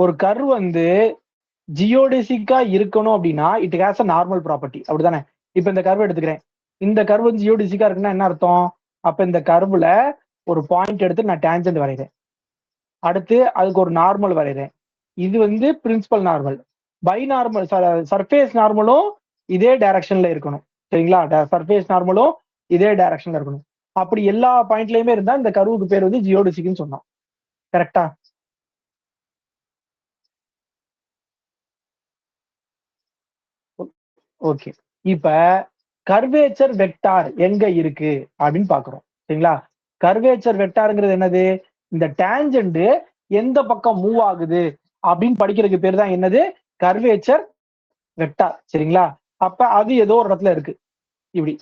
ஒரு கர்வ் வந்து ஜியோடெசிக்கா இருக்கணும் அப்படின்னா it has a normal property, அப்படிதானே? இப்ப இந்த கர்வ் எடுத்துக்கிறேன். இந்த கர்வ் வந்து ஜியோடெசிக்கா இருக்குன்னா என்ன அர்த்தம்? அப்ப இந்த கர்வ்ல ஒரு பாயிண்ட் எடுத்து நான் டேஞ்சன்ட் வரைகிறேன். அடுத்து அதுக்கு ஒரு நார்மல் வரைகிறேன். இது வந்து principal normal. Binormal surface நார்மலும் இதே டைரக்ஷன்ல இருக்கணும். சரிங்களா? சர்ஃபேஸ் நார்மலும் இதே டைரக்ஷன்ல இருக்கணும். அப்படி எல்லா பாயிண்ட்லயுமே இருந்தா இந்த கர்வுக்கு பேர் வந்து ஜியோடெசிக்னு சொன்னோம். கரெக்டா? ஓகே. இப்ப கர்வேச்சர் வெக்டார் எங்க இருக்கு அப்படின்னு பாக்குறோம். சரிங்களா? கர்வேச்சர் வெக்டார்ங்கிறது என்னது? இந்த டேஞ்சன்ட் எந்த பக்கம் மூவ் ஆகுது அப்படின்னு படிக்கிறதுக்கு பேர் தான் என்னது? Curvature vector. சரிங்களா? அப்ப அது ஏதோ ஒரு இடத்துல இருக்கு. இப்படி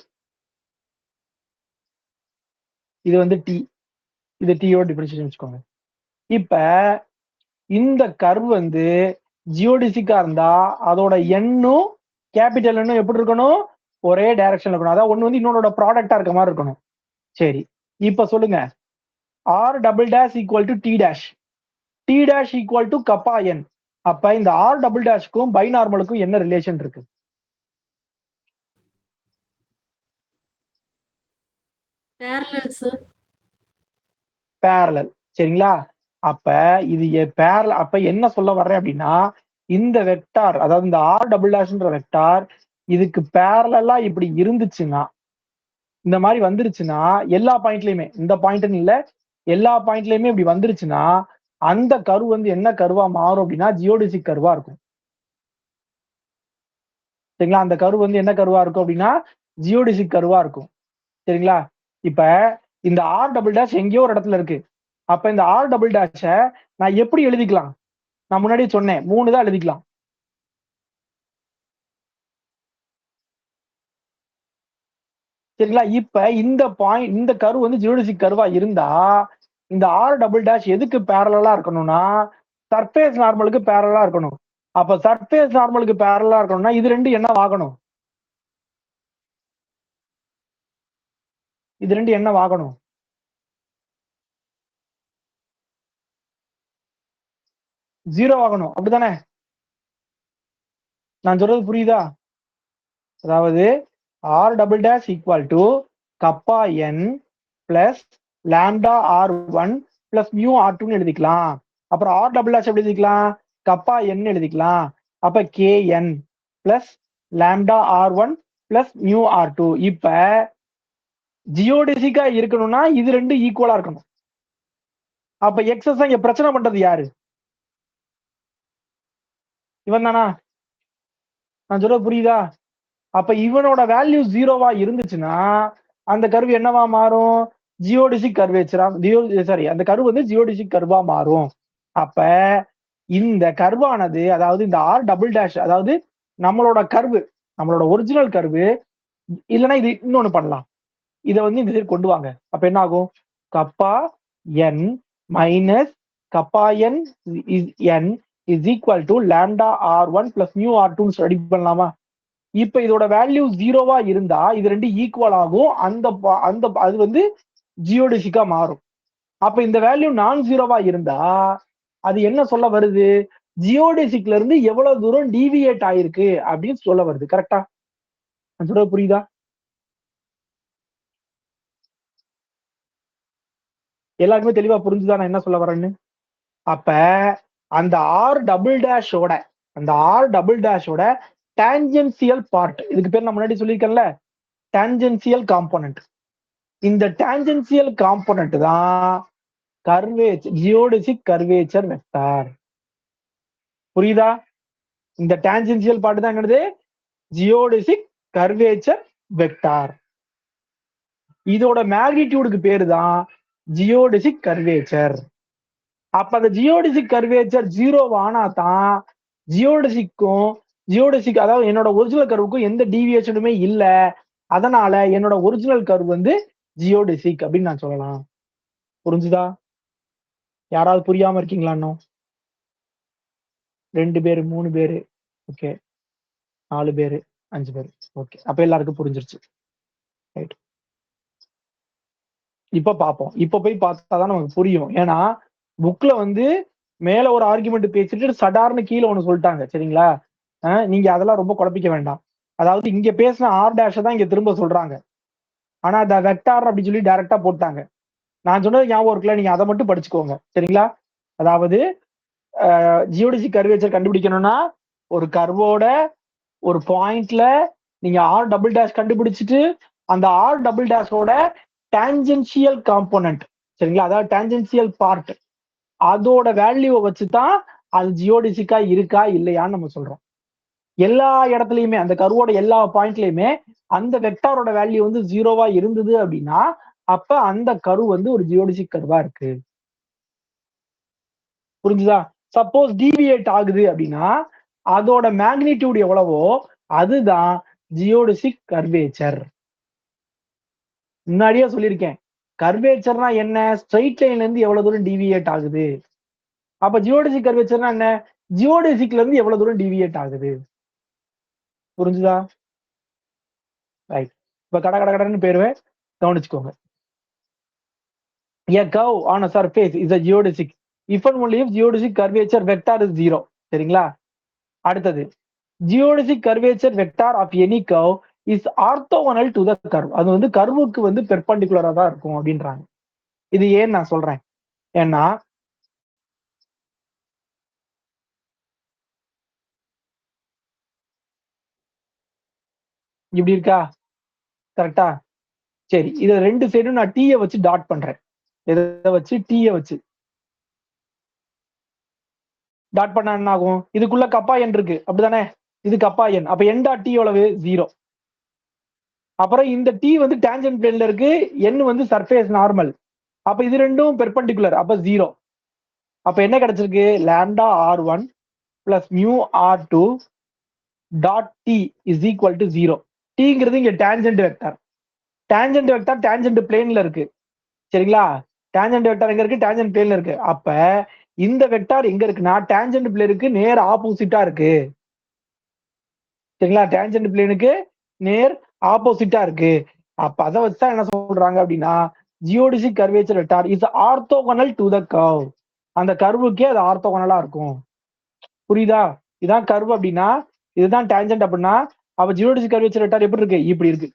இது வந்து டி, இது டீயோட டிஃபரன்ஷியேஷன் வச்சுக்கோங்க. இப்ப இந்த கர்வ் வந்து ஜியோடிசிக்கா இருந்தா அதோட எண்ணும் கேபிட்டல் எண்ணும் எப்படி இருக்கணும்? ஒரே டைரக்ஷன்ல இருக்கணும். அதாவது ஒண்ணு வந்து இன்னொன்னோட ப்ராடக்டா இருக்க மாதிரி இருக்கணும். சரி, இப்ப சொல்லுங்க. R double dash equal to t dash, t dash equal to kappa n. அப்ப இந்த ஆர் டபுள் டேஷ்க்கும் பை நார்மலுக்கும் என்ன ரிலேஷன் இருக்கு? parallel sir. பேரலல். சரிங்களா? அப்ப இது பேரல். அப்ப என்ன சொல்ல வர்றேன் அப்படின்னா, இந்த வெக்டார், அதாவது இந்த ஆர் டபுள் டேஷ்ன்ற வெக்டார் இதுக்கு பேரலா இப்படி இருந்துச்சுன்னா, இந்த மாதிரி வந்துருச்சுன்னா, எல்லா பாயிண்ட்லயுமே, இந்த பாயிண்ட்னு இல்ல, எல்லா பாயிண்ட்லயுமே இப்படி வந்துருச்சுன்னா, அந்த கர்வ் வந்து என்ன கர்வா மாறும் அப்படின்னா ஜியோடிசிக் கர்வா இருக்கும். சரிங்களா? அந்த கர்வ் வந்து என்ன கர்வா இருக்கும் அப்படின்னா ஜியோடிசிக் கர்வா இருக்கும். சரிங்களா? இப்ப இந்த ஆர் டபுள் டேஷ் எங்கேயோ ஒரு இடத்துல இருக்கு. அப்ப இந்த ஆர் டபுள் டேஷ நான் எப்படி எழுதிக்கலாம்? நான் முன்னாடியே சொன்னேன், 3 தான் எழுதிக்கலாம். சரிங்களா? இப்ப இந்த பாயிண்ட், இந்த கர்வ் வந்து ஜியோடிசிக் கர்வா இருந்தா இந்த ஆர் டபுள் டேஷ் எதுக்கு பேரலா இருக்கணும்னா சர்ஃபேஸ் நார்மலுக்கு பேரலா இருக்கணும். அப்ப சர்ஃபேஸ் நார்மலுக்கு பேரலா இருக்கணும்னா இது ரெண்டு என்ன ஆகணும்? இது ரெண்டு என்ன ஆகணும்? 0 ஆகணும். அப்படிதானே? நான் சொல்றது புரியுதா? அதாவது R double dash equal to kappa N plus lambda R one plus mu R டூன்னு எழுதிக்கலாம். அப்புறம் ஆர் டபுள் டேஷ் எப்படி எழுதிக்கலாம்? கப்பா என் எழுதிக்கலாம். அப்ப K N plus lambda R one plus mu R two. இப்ப ஜியோடெசிக்கா இருக்கணும்னா இது ரெண்டு ஈக்குவலா இருக்கணும். அப்ப எக்ஸஸ் இங்க பிரச்சனை பண்றது யாரு? இவன் தானா? நான் சொல்றது புரியுதா? அப்ப இவனோட வேல்யூ 0வா இருந்துச்சுன்னா அந்த கர்வ் என்னவா மாறும்? ஜியோடிசிக் கர்வேச்சரா, சாரி, அந்த கர்வ் வந்து ஜியோடிசிக் கர்வா மாறும். அப்ப இந்த கர்வானது, அதாவது இந்த ஆர் டபுள் டேஷ், அதாவது நம்மளோட கர்வு, நம்மளோட ஒரிஜினல் கர்வு, இல்லைன்னா இது இன்னொன்னு பண்ணலாம். இதை வந்து இந்த சைடு கொண்டு வாங்க. அப்ப என்ன ஆகும்? Kappa n minus kappa n n is equal to lambda R one plus mu R two ready பண்ணலாமா? இப்ப இதோட வேல்யூ 0வா இருந்தா இது ரெண்டு ஈக்குவல் ஆகும். அந்த அது வந்து ஜியோடிசிக்கா மாறும். அப்ப இந்த வேல்யூ நான் 0வா இருந்தா அது என்ன சொல்ல வருது? ஜியோடிசிக்ல இருந்து எவ்வளவு தூரம் டீவியேட் ஆயிருக்கு அப்படின்னு சொல்ல வருது. கரெக்டா? சொல்றது புரியுதா? எல்லாருக்குமே தெளிவா புரிஞ்சுதா நான் என்ன சொல்ல வரேன்னு? அப்ப அந்த ஆர் டபுள் டேஷோட, அந்த ஆர் டபுள் டேஷோட டான்ஜென்சியல் பார்ட், இதுக்கு பேர் நான் முன்னாடி சொல்லியிருக்கேன்ல, டான்ஜென்சியல் காம்போனன்ட். இந்த டான்ஜென்சியல் காம்போனன்ட் தான் கர்வேச்சர், ஜியோடிசிக் கர்வேச்சர் வெக்டார். புரியுதா? இந்த டான்ஜென்சியல் பார்ட் தான் என்னது? ஜியோடிசிக் கர்வேச்சர் வெக்டார். இதோட மேக்னிடியூடுக்கு பேரு தான் ஜியோடிசிக் கர்வேச்சர். அப்ப அந்த ஜியோடிசிக் கர்வேச்சர் 0 ஆனா தான் ஜியோடிசிக், அதாவது என்னோட ஒரிஜினல் கர்வுக்கும் எந்த டீவியேஷனுமே இல்ல, அதனால என்னோட ஒரிஜினல் கர்வ் வந்து ஜியோடிசிக் அப்படின்னு நான் சொல்லலாம். புரிஞ்சுதா? யாராவது புரியாம இருக்கீங்களா? இன்னும் 2 பேரு, 3 பேரு, ஓகே, 4 பேரு, 5 பேரு, ஓகே. அப்ப எல்லாருக்கும் புரிஞ்சிருச்சு. ரைட். இப்ப பார்ப்போம். இப்ப போய் பார்த்தாதான் நமக்கு புரியும். ஏன்னா புக்ல வந்து மேல ஒரு ஆர்குமெண்ட் பேசிட்டு சடார்னு கீழே ஒண்ணு சொல்லிட்டாங்க. சரிங்களா? நீங்க அதெல்லாம் ரொம்ப குழப்பிக்க வேண்டாம். அதாவது இங்க பேசின ஆர் டேஷ தான் இங்க திரும்ப சொல்றாங்க. ஆனா அந்த வெக்டார் அப்படின்னு சொல்லி டைரக்டா போட்டாங்க. நான் சொன்னது ஞாபகம் இருக்குல்ல, நீங்க அதை மட்டும் படிச்சுக்கோங்க. சரிங்களா? அதாவது ஜியோடிசி கர்வேச்சர் கண்டுபிடிக்கணும்னா ஒரு கர்வோட ஒரு பாயிண்ட்ல நீங்க ஆர் டபுள் டேஷ் கண்டுபிடிச்சிட்டு அந்த ஆர் டபுள் டேஷோட டான்ஜென்ஷியல் காம்போனன்ட், சரிங்களா, அதாவது டான்ஜென்ஷியல் பார்ட், அதோட வேல்யூவை வச்சுதான் அது ஜியோடிசிக்கா இருக்கா இல்லையான்னு நம்ம சொல்றோம். எல்லா இடத்துலயுமே அந்த கர்வோட எல்லா பாயிண்ட்லயுமே அந்த வெக்டாரோட வேல்யூ வந்து 0வா இருந்தது அப்படின்னா அப்ப அந்த கரு வந்து ஒரு ஜியோடிசிக் கர்வா இருக்கு. புரிஞ்சுதா? சப்போஸ் டீவியேட் ஆகுது அப்படின்னா அதோட மேக்னிடியூட் எவ்வளவோ அதுதான் ஜியோடிசிக் கர்வேச்சர். முன்னாடியே சொல்லியிருக்கேன், கர்வேச்சர்னா என்ன? ஸ்ட்ரைட் லைன்ல இருந்து எவ்வளவு தூரம் டீவியேட் ஆகுது. அப்ப ஜியோடிசிக் கர்வேச்சர்னா என்ன? ஜியோடிசிக்ல இருந்து எவ்வளவு தூரம் டீவியேட் ஆகுது. புரிஞ்சுதா? ரைட். இப்ப கடன்னு போயிருவேன், கவனிச்சுக்கோங்க. A curve on a surface is a geodesic if and only if geodesic curvature vector is 0. சரிங்களா? அடுத்தது geodesic curvature vector of any curve is orthogonal to the curve. அது வந்து கர்வுக்கு வந்து பெர்பெண்டிகுலரா தான் இருக்கும் அப்படின்றாங்க. இது ஏன் நான் சொல்றேன்? ஏன்னா இப்படி இருக்கா? கரெக்டா? சரி, இத ரெண்டு சைடும் நான் டீயை வச்சு டாட் பண்றேன். இதை வச்சு டீயை வச்சு டாட் பண்ணா என்ன ஆகும்? இதுக்குள்ள கப்பா எண் இருக்கு அப்படிதானே? இது கப்பா எண். அப்ப என் டாட் டி எவ்வளவு? 0. அப்புறம் இந்த டி வந்து டான்ஜென்ட் பிளேன்ல இருக்கு, என் வந்து சர்ஃபேஸ் நார்மல். அப்ப இது ரெண்டும் பெர்பெண்டிகுலர், அப்ப 0. அப்ப என்ன கிடைச்சிருக்கு? Lambda r1 plus mu r2 dot t is equal to 0. டிங்கிறது இங்க tangent vector. Tangent vector tangent பிளேன்ல இருக்கு. சரிங்களா? டான்ஜென்ட் வெக்டார் எங்க இருக்கு? டான்ஜென்ட் பிளேன்ல இருக்கு. அப்ப இந்த வெக்டார் எங்க இருக்குன்னா டான்ஜென்ட் பிளேனுக்கு நேர் ஆப்போசிட்டா இருக்கு. சரிங்களா? டான்ஜென்ட் பிளேனுக்கு நேர் ஆப்போசிட்டா இருக்கு. அப்ப அதை வச்சுதான் என்ன சொல்றாங்க அப்படின்னா geodesic curvature vector is orthogonal to the curve. அந்த கர்வுக்கே அது ஆர்த்தோகனலா இருக்கும். புரியுதா? இதான் கர்வ் அப்படின்னா இதுதான் டான்ஜென்ட் அப்படின்னா அப்ப ஜியோடிசிக் கர்வேச்சர் வெக்டார் எப்படி இருக்கு? இப்படி இருக்கு.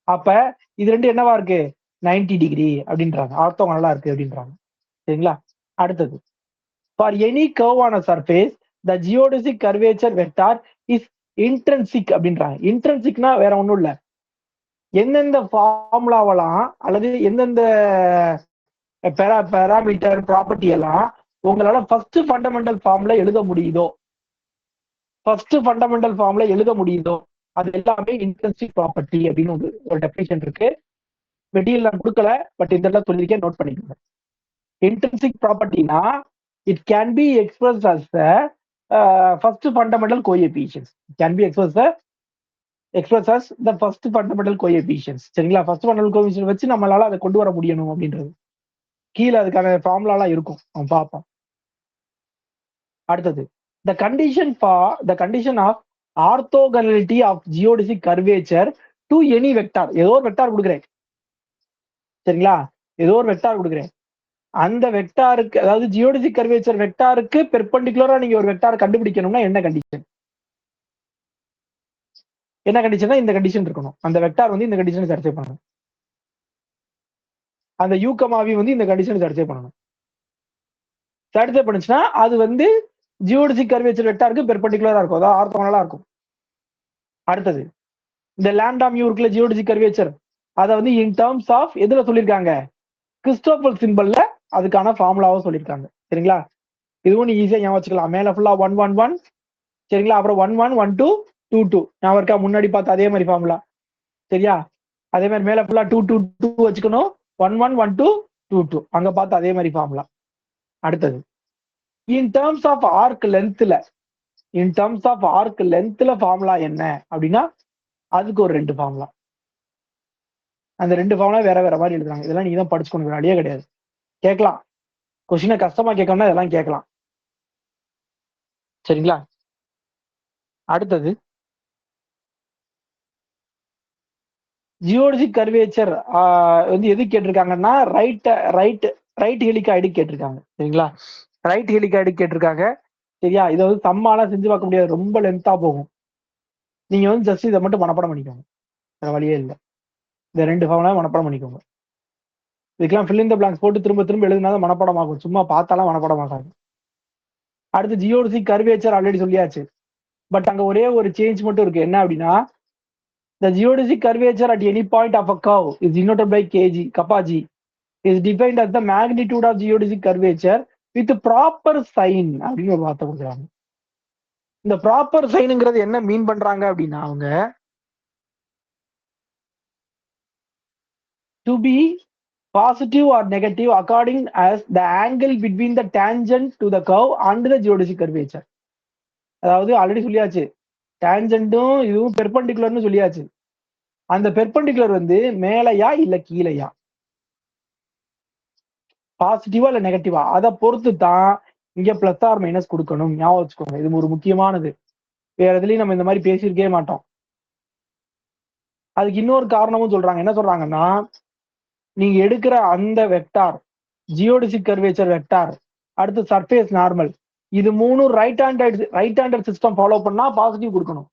அப்ப இது ரெண்டு என்னவா இருக்கு? 90 டிகிரி அப்படின்றாங்க, ஆர்த்தோகனலா இருக்கு அப்படின்றாங்க. சரிங்களா? அடுத்தது for any curve on a surface the geodesic curvature vector is intrinsic அப்படின்றாங்க. இன்ட்ரின்சிக்னா வேற ஒண்ணும் இல்ல, எந்தெந்த ஃபார்முலாவெல்லாம் அல்லது எந்தெந்த பேராமீட்டர் ப்ராப்பர்ட்டி எல்லாம் உங்களால ஃபர்ஸ்ட் ஃபண்டமெண்டல் ஃபார்ம்ல எழுத முடியுதோ அது எல்லாமே இன்ட்ரின்சிக் ப்ராப்பர்ட்டி அப்படின்னு ஒரு டெஃபினிஷன் இருக்கு. மெட்டீரியல் நான் கொடுக்கல, பட் இந்த இடத்துல சொல்லியிருக்கேன், நோட் பண்ணிக்கோங்க. இன்ட்ரின்சிக் ப்ராப்பர்ட்டினா it can be expressed as first fundamental coefficients. Can be express as the first fundamental coefficients. சரிங்களா? ஃபர்ஸ்ட் ஃபண்டமெண்டல் கோஎஃபிஷியன்ட் வச்சு நம்மளால அதை கொண்டு வர முடியணும் அப்படின்றது. கீழே அதுக்கான ஃபார்முலாலாம் இருக்கும், நம்ம பார்ப்போம். அடுத்தது the condition of orthogonality of geodesic curvature to any vector. ஏதோ ஒரு வெக்டார் கொடுக்குறேன். சரிங்களா? ஏதோ ஒரு வெக்டார் கொடுக்குறேன். அந்த வெக்டாருக்கு, அதாவது ஜியோடிசிக் கர்வேச்சர் வெக்டாருக்கு பெர்பெண்டிகுலரா நீங்க ஒரு வெக்டார் கண்டுபிடிக்கணும்னா என்ன கண்டிஷன்? என்ன கண்டிஷன்னா இந்த கண்டிஷன் இருக்கணும். அந்த வெக்டார் வந்து இந்த கண்டிஷனை சாட்டிஸ்ஃபை பண்ணணும். அந்த யூகமாவி வந்து இந்த கண்டிஷனை சாட்டிஸ்ஃபை பண்ணணும். சாட்டிஸ்ஃபை பண்ணுச்சுன்னா அது வந்து ஜியோடிசிக் கர்வேச்சர் வெக்டாருக்கு பெர்பெண்டிகுலரா இருக்கும், அதாவது ஆர்த்தோகனலா இருக்கும். அடுத்தது இந்த லாம்டா மியூ இருக்குல்ல ஜியோடிசிக் கர்வேச்சர், அதை வந்து இன் டர்ம்ஸ் ஆஃப் எதுல சொல்லியிருக்காங்க? கிறிஸ்டோபர் சிம்பல்ல அதுக்கான ஃபார்முலாவும் சொல்லியிருக்காங்க. சரிங்களா? இதுவும் நீ ஈஸியா ஞாபகம் வச்சுக்கலாம். மேல ஃபுல்லா 1 1 1, சரிங்களா? அப்புறம் 1 1 1 2 2 2 ஞாபகம் இருக்கா? முன்னாடி பார்த்த அதே மாதிரி ஃபார்முலா. சரியா? அதே மாதிரி மேல ஃபுல்லா 2 2 2 வச்சுக்கணும். 1 1 1 2 2 2 அங்க பார்த்த அதே மாதிரி ஃபார்முலா. அடுத்தது இன் டர்ம்ஸ் ஆஃப் ஆர்க் லென்த்ல ஃபார்முலா என்ன அப்படின்னா அதுக்கு ஒரு 2 ஃபார்முலா. அந்த 2 ஃபார்முலா வேற வேற மாதிரி எழுதுறாங்க. இதெல்லாம் நீங்க தான் படிச்சுக்கணும், அடியே கிடையாது. கேட்கலாம், கொஸ்டினை கஷ்டமா கேட்கணும்னா இதெல்லாம் கேட்கலாம். சரிங்களா? அடுத்தது ஜியோடிசிக் கர்வேச்சர் வந்து எது கேட்டிருக்காங்கன்னா ரைட் ஹெலிகாய்டு கேட்டிருக்காங்க. சரிங்களா? ரைட் ஹெலிகாய்டு கேட்டிருக்காங்க. சரியா? இதை வந்து சம்மாலாம் செஞ்சு பார்க்க முடியாது, ரொம்ப லென்த்தா போகும். நீங்க வந்து ஜஸ்ட் இதை மட்டும் மனப்பாடம் பண்ணிக்கோங்க, வேற வழியே இல்லை. இந்த 2 ஃபார்முலா மனப்பாடம் பண்ணிக்கோங்க. இதுக்கெல்லாம் ஃபில் இந்த பிளாங்க்ஸ் போட்டு திரும்ப திரும்ப எழுதுனாதான் மனப்பாடம் ஆகும், சும்மா பார்த்தாலாம் மனப்பாடம் ஆகாது. அடுத்து ஜியோடிசி கர்வேச்சர் ஆல்ரெடி சொல்லியாச்சு. பட் அங்க ஒரே ஒரு சேஞ்ச் மட்டும் இருக்கு. என்ன அப்படின்னா, the geodesic curvature at any point of a curve is denoted by kg kappa g is defined as the magnitude of geodesic curvature with proper sign அப்படின்னு ஒரு வார்த்தை கொடுக்குறாங்க. இந்த ப்ராப்பர் சைனுங்கிறது என்ன மீன் பண்றாங்க அப்படின்னா, அவங்க to be positive or negative according as the angle between the tangent to the curve and the geodesic curvature. அதாவது ஆல்ரெடி சொல்லியாச்சு, டேஞ்சன்ட்டும் இதுவும் பெர்பெண்டிகுலர்னு சொல்லியாச்சு. அந்த பெர்பெண்டிகுலர் வந்து மேலையா இல்ல கீழையா, பாசிட்டிவா இல்ல நெகட்டிவா, அதை பொறுத்து தான் இங்க பிளஸ் ஆர் மைனஸ் கொடுக்கணும். ஞாபகம் வச்சுக்கோங்க, இது ஒரு முக்கியமானது. வேற எதுலயும் நம்ம இந்த மாதிரி பேசியிருக்கவே மாட்டோம். அதுக்கு இன்னொரு காரணமும் சொல்றாங்க. என்ன சொல்றாங்கன்னா, நீங்க எடுக்கிற அந்த வெக்டார், ஜியோடிசிக் கர்வேச்சர் வெக்டார், அடுத்து சர்ஃபேஸ் நார்மல், இது மூணும் ரைட் ஹேண்டட் சிஸ்டம் ஃபாலோ பண்ணா பாசிட்டிவ் கொடுக்கணும்,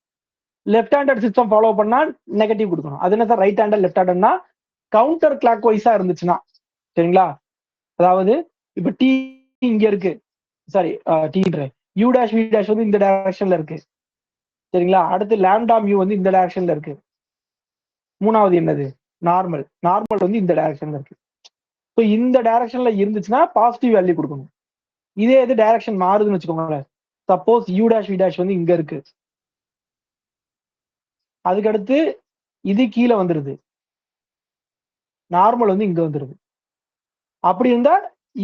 லெஃப்ட் ஹேண்டட் சிஸ்டம் ஃபாலோ பண்ணா நெகட்டிவ் கொடுக்கணும். அது என்ன சார் ரைட் ஹேண்டட் லெஃப்ட் ஹேண்டட்னா, கவுண்டர் கிளாக் வைஸா இருந்துச்சுன்னா. சரிங்களா? அதாவது இப்ப டி இங்க இருக்கு, சாரி டீன்ற யூ டேஷ் வி டேஷ் வந்து இந்த டைரக்ஷன்ல இருக்கு. சரிங்களா? அடுத்து லாம்டா மியூ வந்து இந்த டைரக்ஷன்ல இருக்கு. மூணாவது என்னது, நார்மல். நார்மல் வந்து இந்த டைரக்ஷன்ல இருக்கு. ஸோ இந்த டைரக்ஷன்ல இருந்துச்சுன்னா பாசிட்டிவ் வேல்யூ கொடுக்கணும். இதே இது டைரக்ஷன் மாறுதுன்னு வச்சுக்கோங்களேன், suppose U dash we dash வந்து இங்க இருக்கு, அதுக்கடுத்து இது கீழே வந்துருது, நார்மல் வந்து இங்க வந்துருது, அப்படி இருந்தா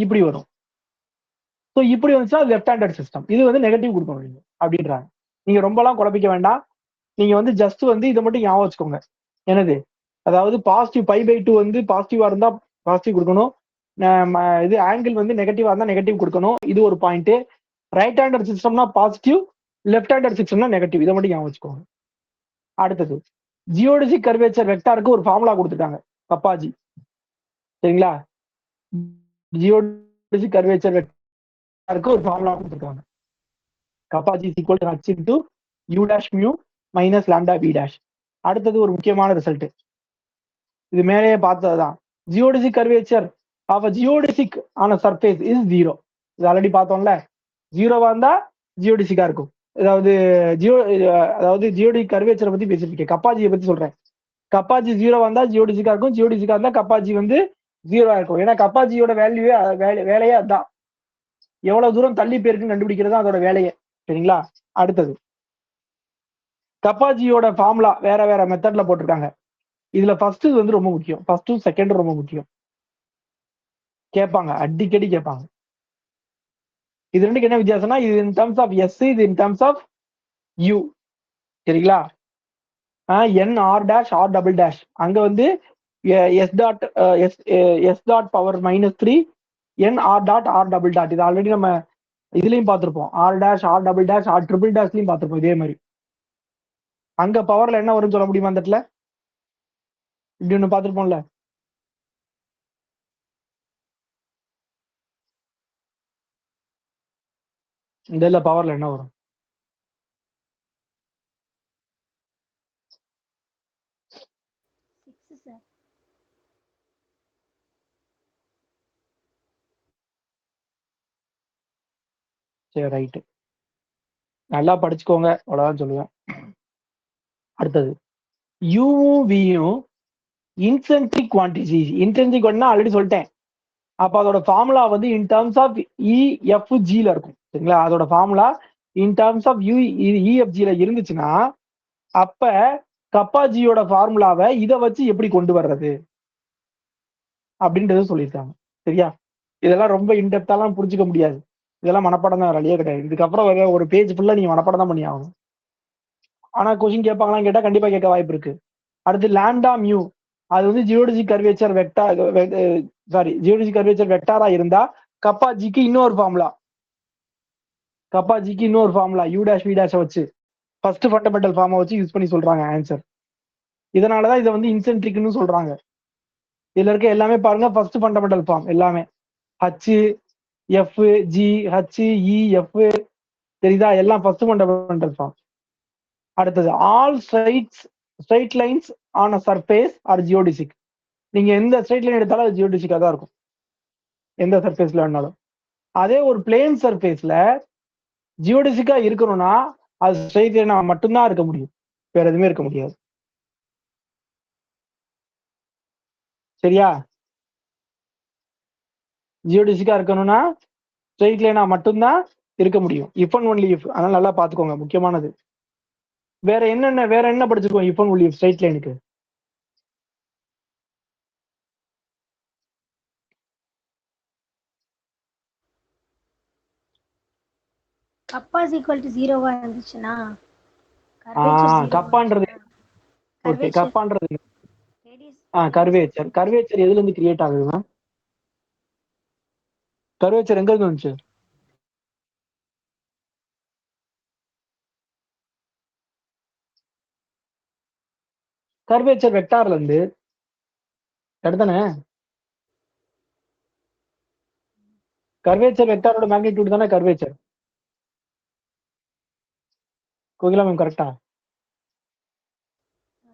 இப்படி வரும். ஸோ இப்படி வந்துச்சுன்னா லெஃப்ட் ஹேண்டட் சிஸ்டம், இது வந்து நெகட்டிவ் கொடுக்கணும் நீங்க அப்படின்றாங்க. நீங்க ரொம்பலாம் குழப்பிக்க வேண்டாம், நீங்க வந்து ஜஸ்ட் வந்து இதை மட்டும் ஞாபகம் வச்சுக்கோங்க. என்னது, அதாவது பாசிட்டிவ் π/2 வந்து பாசிட்டிவா இருந்தா பாசிட்டிவ் கொடுக்கணும், இது ஆங்கிள் வந்து நெகட்டிவா இருந்தா நெகட்டிவ் கொடுக்கணும். இது ஒரு பாயிண்ட். ரைட் ஹேண்டட் சிஸ்டம்னா பாசிட்டிவ், லெஃப்ட் ஹேண்டட் சிஸ்டம்னா நெகட்டிவ், இதை மட்டும் ஞாபகம் வச்சுக்கோங்க. அடுத்தது ஜியோடிசிக் கர்வேச்சர் வெக்டாருக்கு ஒரு ஃபார்முலா கொடுத்துட்டாங்க, கப்பாஜி. சரிங்களா? ஜியோடிசிக் கர்வேச்சர் வெக்டாருக்கு ஒரு ஃபார்முலா கொடுத்துருக்காங்க, kappa g is equal to h into u dash mu minus lambda p dash. அடுத்தது ஒரு முக்கியமான ரிசல்ட், இது மேலேயே பார்த்ததுதான். ஜியோடிசிக் கர்வேச்சர் ஆஃப் ஜியோடிசிக் ஆன சர்ஃபேஸ் இஸ் 0. இது ஆல்ரெடி பார்த்தோம்ல, 0வா இருந்தா ஜியோடிசிக்கா இருக்கும். அதாவது ஜியோடிக் கர்வேச்சரை பத்தி பேசிட்டு இருக்கேன், கப்பாஜியை பத்தி சொல்றேன். கப்பாஜி 0வா இருந்தா ஜியோடிசிக்கா இருக்கும், ஜியோடிசிக்கா இருந்தா கப்பாஜி வந்து 0வா இருக்கும். ஏன்னா கப்பாஜியோட வேல்யூவே வேலையே அதுதான், எவ்வளவு தூரம் தள்ளி போயிருக்குன்னு கண்டுபிடிக்கிறது அதோட வேலையே. சரிங்களா? அடுத்தது கப்பாஜியோட ஃபார்முலா வேற வேற மெத்தட்ல போட்டிருக்காங்க. இதுல ஃபர்ஸ்ட் வந்து ரொம்ப முக்கியம், ஃபர்ஸ்டும் செகண்டும் ரொம்ப முக்கியம், கேட்பாங்க, அடிக்கடி கேட்பாங்க. இது ரெண்டுக்கு என்ன வித்தியாசம்னா, இது இன் டர்ம்ஸ் ஆஃப் எஸ், இது இன் டர்ம்ஸ் ஆஃப் யூ. சரிங்களா? N r dash r double dash, அங்க வந்து s dot s dot power -3 n r dot r double dot. இது ஆல்ரெடி நம்ம இதுலயும் பார்த்திருப்போம், r dash r double dash r triple டேஷ்லயும் பார்த்திருப்போம். இதே மாதிரி அங்க பவர்ல என்ன வரும்னு சொல்ல முடியுமா? அந்த இடத்துல இப்படி ஒண்ணு பார்த்திருப்போம்ல, இந்த இதுல பவர்ல என்ன வரும்? சரி, ரைட்டு, நல்லா படிச்சுக்கோங்க, அவ்வளவுதான் சொல்லுவேன். அடுத்தது யூவும் வியும் இன்சென்ட்ரிக் குவான்டிட்டி. இன்சென்ட்ரிக் குவான்டிட்டி ஆல்ரெடி சொல்லிட்டேன். அப்ப அதோட ஃபார்முலா வந்து இன் டர்ம்ஸ் ஆஃப் இஎஃப்ஜில இருக்கும். சரிங்களா? அதோட ஃபார்முலா இன் டர்ம்ஸ் ஆஃப் இஎஃப்ஜில இருந்துச்சுன்னா, அப்ப கப்பாஜியோட ஃபார்முலாவை இதை வச்சு எப்படி கொண்டு வர்றது அப்படின்றது சொல்லியிருக்காங்க. சரியா? இதெல்லாம் ரொம்ப இன்டெப்தாலாம் புரிஞ்சுக்க முடியாது, இதெல்லாம் மனப்பாடம் தான், வழியே கிடையாது. இதுக்கப்புறம் ஒரு பேஜ் ஃபுல்லா நீங்க மனப்பாடம் தான் பண்ணி ஆகணும். ஆனா கொஸ்டின் கேட்பாங்களான்னு கேட்டா கண்டிப்பா கேட்க வாய்ப்பு இருக்கு. அடுத்து லாம்டா மியூ, அது வந்து geodesic curvature vector, sorry geodesic curvature வெக்டாரா இருந்தா கப்பாஜிக்கு இன்னொரு ஃபார்முலா, கப்பாஜிக்கு இன்னொரு formula U dash we dash வச்சு ஃபர்ஸ்ட் ஃபண்டமெண்டல் ஃபார்மை வச்சு யூஸ் பண்ணி சொல்றாங்க ஆன்சர். இதனாலதான் இதை வந்து இன்சென்ட்ரிக்னு சொல்றாங்க. இதுல இருக்க எல்லாமே பாருங்க ஃபர்ஸ்ட் ஃபண்டமெண்டல் ஃபார்ம், எல்லாமே h f g h e f தெரியுதா, எல்லாம் ஃபர்ஸ்ட் ஃபண்டமெண்டல் ஃபார்ம். அடுத்தது all straight lines on a surface are geodesic. நீங்க எந்த ஸ்ட்ரைட் லைன் எடுத்தாலும் அது ஜியோடிசிக்கா தான் இருக்கும், எந்த சர்ஃபேஸ்ல வேணாலும். அதே ஒரு பிளேன் சர்ஃபேஸ்ல ஜியோடிசிக்கா இருக்கணும்னா அது ஸ்ட்ரைட் லைனா மட்டும்தான் இருக்க முடியும், வேற எதுவுமே இருக்க முடியாது. சரியா? ஜியோடிசிக்கா இருக்கணும்னா ஸ்ட்ரைட் லைனா மட்டும்தான் இருக்க முடியும். If and only if. அதனால நல்லா பாத்துக்கோங்க, முக்கியமானது. வேற என்ன படிச்சிருக்கோம் if and only if straight லைனுக்கு? கப்பா இஸ் ஈக்குவல் டு ஜீரோவா இருந்துச்சுன்னா கர்வேச்சர் ஜீரோவா கப்பான்றது ஓகே, கர்வேச்சர் கப்பான்றது ரேடியஸ் கர்வேச்சர் எதுல இருந்து கிரியேட் ஆகுதுன்னா, கர்வேச்சர் எங்க இருந்து வந்துச்சு? கர்வேச்சர் வெக்டார்ல இருந்து, சரிதானே? கர்வேச்சர் வெக்டாரோட மேக்னிடியூட் தானே கர்வேச்சர். கோகிலா மேம் கரெக்டா?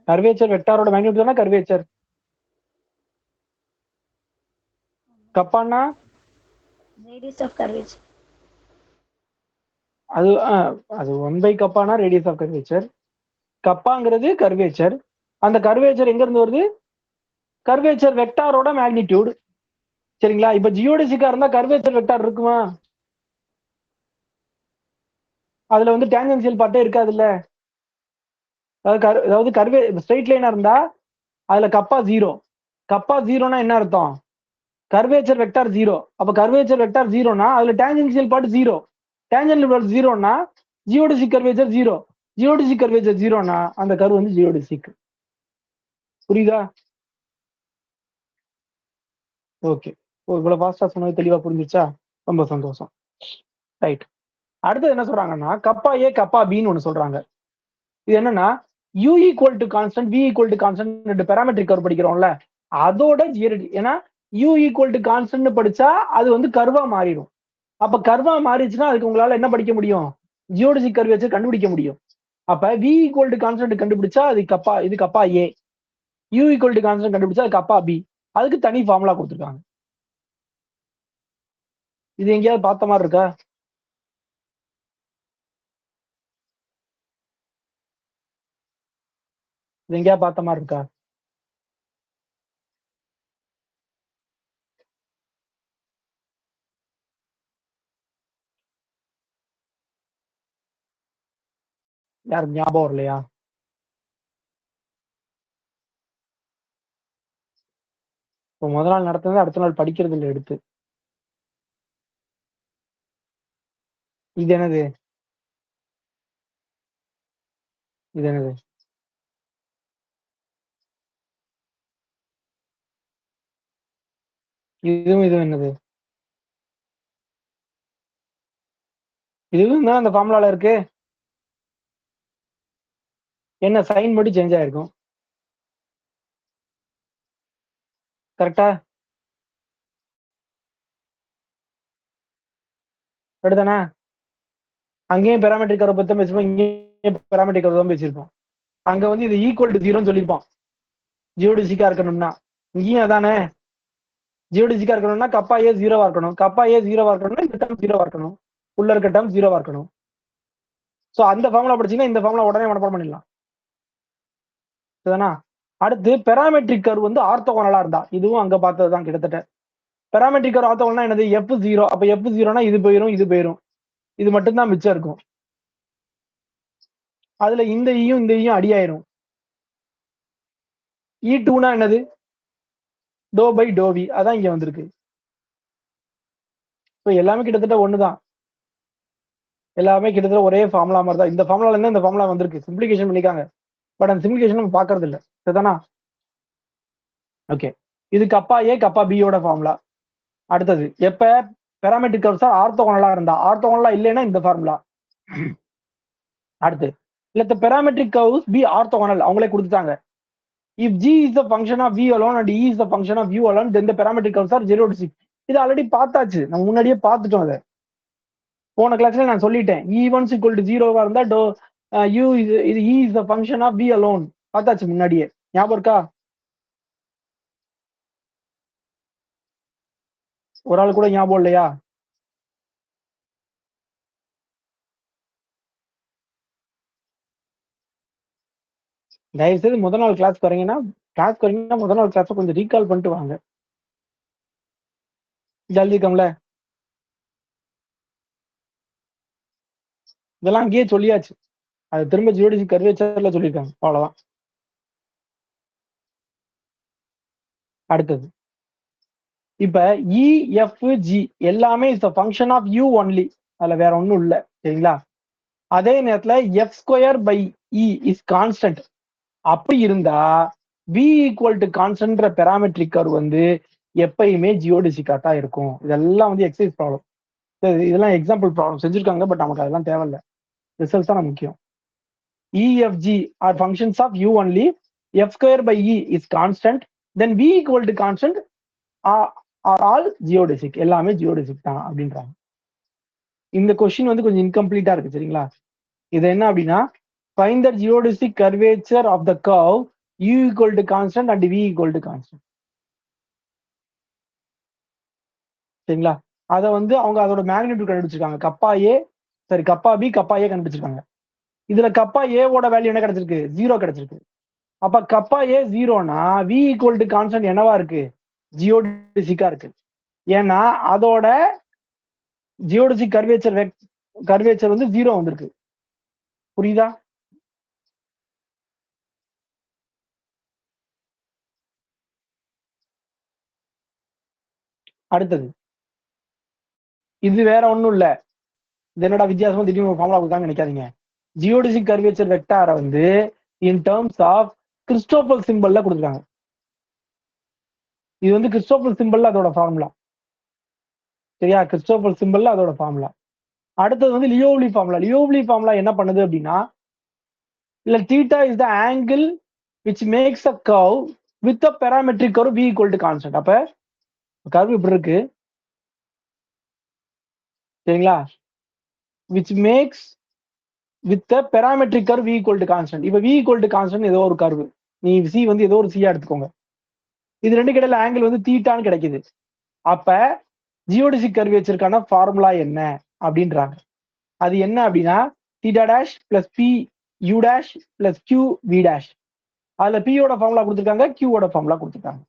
கர்வேச்சர் வெக்டாரோட மேக்னிடியூட் தானே கர்வேச்சர். கப்பான்னா ரேடியஸ் ஆஃப் கர்வேச்சர். அது அது 1 பை கப்பானா ரேடியஸ் ஆஃப் கர்வேச்சர். கப்பாங்கிறது கர்வேச்சர். அந்த கர்வேச்சர் எங்க இருந்து வருது? Curvature வெக்டாரோட magnitude. சரிங்களா? இப்ப ஜியோடிசிக்கா இருந்தா கர்வேச்சர் வெக்டார் இருக்குமா? அதுல வந்து டேஞ்சென்சியல் பார்ட்டே இருக்காது இல்ல. அதாவது கர்வே ஸ்ட்ரைட் லைனா இருந்தா அதுல கப்பா ஜீரோ. கப்பா ஜீரோனா என்ன அர்த்தம்? Curvature vector zero. அப்ப கர்வேச்சர் வெக்டார் ஜீரோனா அதுல tangential part zero. Tangential part ஜீரோனா geodesic curvature zero. Geodesic curvature ஜீரோனா அந்த கர்வ் வந்து ஜியோடிசிக். புரியுதா? ஓகே. இவ்வளவு ஃபாஸ்டா சொன்னது தெளிவா புரிஞ்சிச்சா? ரொம்ப சந்தோஷம். ரைட். அடுத்து என்ன சொல்றாங்கன்னா கப்பா ஏ கப்பா பின்னு ஒண்ணு சொல்றாங்க. இது என்னன்னா u equal to constant v equal to constant ரெண்டு பேராமெட்ரிக் கர்வ் படிக்கிறோம்ல, அதோட ஜியரிட்டி. ஏன்னா u ஈக்குவல் டு கான்ஸ்டன்ட் படிச்சா அது வந்து கர்வா மாறிடும். அப்ப கர்வா மாறிச்சுன்னா அதுக்கு உங்களால என்ன படிக்க முடியும்? ஜியோடிசிக் கர்வ் வச்சு கண்டுபிடிக்க முடியும். அப்ப v ஈக்குவல் டு கான்ஸ்டன்ட் கண்டுபிடிச்சா அது கப்பா, இது கப்பா ஏ. u ஈக்குவல் டு கான்ஸ்டன்ட் கண்டுபிடிச்சா அது கப்பா பி. அதுக்கு தனி ஃபார்முலா கொடுத்துருக்காங்க. இது எங்கேயாவது பார்த்த மாதிரி இருக்கா? இது எங்கேயாவது பார்த்த மாதிரி இருக்கா? யாருக்கு ஞாபகம் வரலையா? இப்போ முதல் நாள் நடத்துனது அடுத்த நாள் படிக்கிறது இல்லை எடுத்து. இது என்னது? இது என்னது? இதுவும் என்னது? இதுவும் தான் அந்த ஃபார்முலால இருக்கு. என்ன சைன் மட்டும் சேஞ்ச் ஆயிருக்கும். கரெக்டா? அப்படிதானே? அங்கேயும் பேராமெட்ரிக் கர்வ் பத்தி பேசிருப்போம், இங்கேயும் பேராமெட்ரிக் கர்வ் தான் பேசியிருப்போம். அங்க வந்து இது ஈக்குவல் டு ஜீரோன்னு சொல்லியிருப்போம் ஜியோடிசிக்கா இருக்கணும்னா. இங்கேயும் அதானே, ஜியோடிசிக்கா இருக்கணும்னா கப்பா ஏ ஜீரோவா இருக்கணும். கப்பா ஏ ஜீரோவா இருக்கணும்னா இந்த டேர்ம் ஜீரோவா இருக்கணும், உள்ள இருக்க டேர்ம் ஜீரோவா இருக்கணும். சோ அந்த ஃபார்முலா படிச்சீங்கன்னா இந்த ஃபார்முலா உடனே மனப்பாடம் பண்ணிடலாம். சரிதானா? அடுத்து பெராமெட்ரிக் கர்வ் வந்து ஆர்த்தோகனலா இருந்தா, இதுவும் அங்க பார்த்ததுதான் கிட்டத்தட்ட. பெராமெட்ரிக் கர்வ் ஆர்த்தோகனல்னா என்னது? F zero. அப்ப எஃப் ஜீரோனா இது போயிரும், இது போயிரும், இது மட்டும்தான் மிச்சம் இருக்கும். அதுல இந்த ஈயும் இந்த ஈயும் அடியாயிரும். இ டூனா என்னது? டோ பை டோ வி. அதான் இங்க வந்திருக்கு. இப்போ எல்லாமே கிட்டத்தட்ட ஒண்ணுதான். எல்லாமே கிட்டத்தட்ட ஒரே ஃபார்முலா மாதிரி தான். இந்த ஃபார்முலால இருந்து இந்த ஃபார்முலா வந்திருக்கு, சிம்பிளிகேஷன் பண்ணிக்காங்க. பட் அந்த சிம்பிளிகேஷன் நம்ம பாக்குறது இல்ல. சரிதானா? ஓகே. இது கப்பா ஏ கப்பா பியோட ஃபார்முலா. அடுத்தது எப்ப பெராமெட்ரிக் கர்வ்ஸ் ஆர்த்தோகனலா இருந்தா, ஆர்த்தோகனலா இல்லைன்னா இந்த ஃபார்முலா. அடுத்து let the parametric curves be orthogonal. அவங்களே கொடுத்துட்டாங்க. If g is the function of v alone and e is the function of u alone, then the parametric curves are zero to 6. இது already பார்த்தாச்சு, நம்ம முன்னாடியே பார்த்துட்டோம். அதை போன கிளாஸ்ல நான் சொல்லிட்டேன். E1 = 0வா இருந்தா u இது E is the function of V alone. பார்த்தாச்சு முன்னாடியே, ஞாபகம் இருக்கா? ஒரு ஆள் கூட ஞாபகம் இல்லையா? தயவு செய்து முதல் நாள் கிளாஸ் வரீங்கன்னா முதல் நாள் கிளாஸ் கொஞ்சம் ரீகால் பண்ணிட்டு வாங்க. ஜல்தி கம்ல இதெல்லாம் அங்கேயே சொல்லியாச்சு. அது திரும்ப ஜியோடிசி கர்வேச்சர்ல சொல்லியிருக்காங்க, அவ்வளவுதான். அடுத்தது இப்ப EFG எல்லாமே is a function of U only. அதுல வேற ஒண்ணும் இல்ல, சரிங்களா? அதே நேரத்துல F²/E இஸ் கான்ஸ்டன்ட். அப்படி இருந்தா V = கான்ஸ்டன்ட்ன்ற பெராமெட்ரிக் கர்வ் வந்து எப்பயுமே ஜியோடிசிக்கா தான் இருக்கும். இதெல்லாம் வந்து எக்ஸசைஸ் ப்ராப்ளம், இதெல்லாம் எக்ஸாம்பிள் ப்ராப்ளம் செஞ்சிருக்காங்க. பட் நமக்கு அதெல்லாம் தேவையில்லை, ரிசல்ட்ஸ் தான் முக்கியம். EFG are functions of U only. F²/E is constant. Then V = constant are all geodesic. எல்லாமே ஜியோடெசிக் தான் அப்படின்றாங்க. இந்த கொஸ்டின் வந்து கொஞ்சம் இன்கம்ப்ளீட்டா இருக்கு, சரிங்களா? இது என்ன அப்படின்னா, find the geodesic curvature of the curve U = constant and V = constant. சரிங்களா? அதை வந்து அவங்க அதோட மேக்னிடியூட் கண்டுபிடிச்சிருக்காங்க. கப்பா B கப்பா A கண்டுபிடிச்சிருக்காங்க. இதுல கப்பா ஏவோட வேல்யூ என்ன கிடைச்சிருக்கு? 0 கிடைச்சிருக்கு. அப்ப கப்பா A 0னா V = கான்ஸ்டன்ட் என்னவா இருக்கு? ஜியோடெசிக்கா இருக்கு. ஏன்னா அதோட ஜியோடெசிக் கர்வேச்சர் வந்து 0 வந்திருக்கு. புரியுதா? அடுத்தது இது வேற ஒண்ணும் இல்ல. இது என்னடா வித்தியாசமா திடீர்னு ஒரு ஃபார்முலா கொடுத்தாங்க நினைக்காதீங்க. ஜியோடெசிக் கர்வேச்சர் வெக்டாரை வந்து இன் டர்ம்ஸ் ஆஃப் கிறிஸ்டோபர் சிம்பல்ல கொடுத்துருக்காங்க. இது வந்து கிறிஸ்டோபர் சிம்பல்ல அதோட ஃபார்முலா, சரியா? கிறிஸ்டோபர் சிம்பல்ல அதோட ஃபார்முலா. அடுத்தது வந்து லியோவ்லி ஃபார்முலா. லியோவ்லி ஃபார்முலா என்ன பண்ணுது அப்படின்னா, இல்ல theta is the angle which makes a curve with a parametric curve V = constant. அப்ப கர்வ் இப்படி இருக்கு, சரிங்களா? Which makes with parametric curve V = constant. இப்ப V = கான்ஸ்டன்ட் ஏதோ ஒரு கர்வ், நீ சி வந்து ஏதோ ஒரு சியா எடுத்துக்கோங்க. இது ரெண்டு கிடையில ஆங்கிள் வந்து தீட்டான்னு கிடைக்குது. அப்ப ஜியோடெசிக் கர்வேச்சருக்கான ஃபார்முலா என்ன அப்படின்றாங்க. அது என்ன அப்படின்னா θ' + P U' + Q V'. அதுல P யோட ஃபார்முலா கொடுத்துருக்காங்க, Q வோட ஃபார்முலா கொடுத்துருக்காங்க.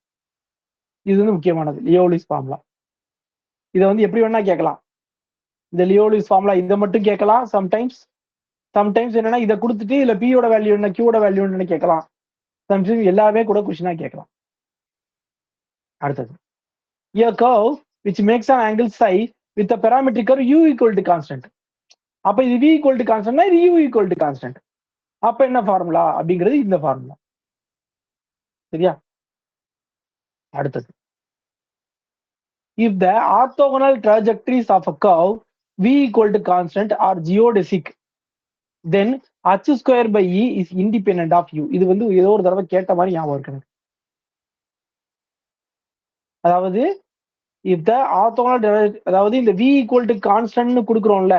இது வந்து முக்கியமானது, லியோவ்லிஸ் ஃபார்முலா. இதை வந்து எப்படி வேணா கேட்கலாம். இந்த லியோவ்லிஸ் ஃபார்முலா இதை மட்டும் கேட்கலாம். சம்டைம்ஸ் என்னன்னா இதை கொடுத்துட்டு இல்ல P யோட வேல்யூ என்ன, Q வோட வேல்யூ என்னன்னு கேட்கலாம். சம்டைம்ஸ் எல்லாமே கூட கொஸ்டினா கேட்கலாம். அடுத்தது a curve which makes an angle psi with a parametric curve U = constant. அப்ப இது V = constant, இது U = constant. அப்ப என்ன ஃபார்முலா அப்படிங்கிறது இந்த ஃபார்முலா, சரியா? அடுத்தது if the orthogonal trajectories of a curve V = constant are geodesic, then H²/E is independent of U. இது வந்து ஏதோ ஒரு தடவை கேட்ட மாதிரி ஞாபகம் இருக்கு. அதாவது if the orthogonal, அதாவது இந்த V = constant கொடுக்குறோம்ல,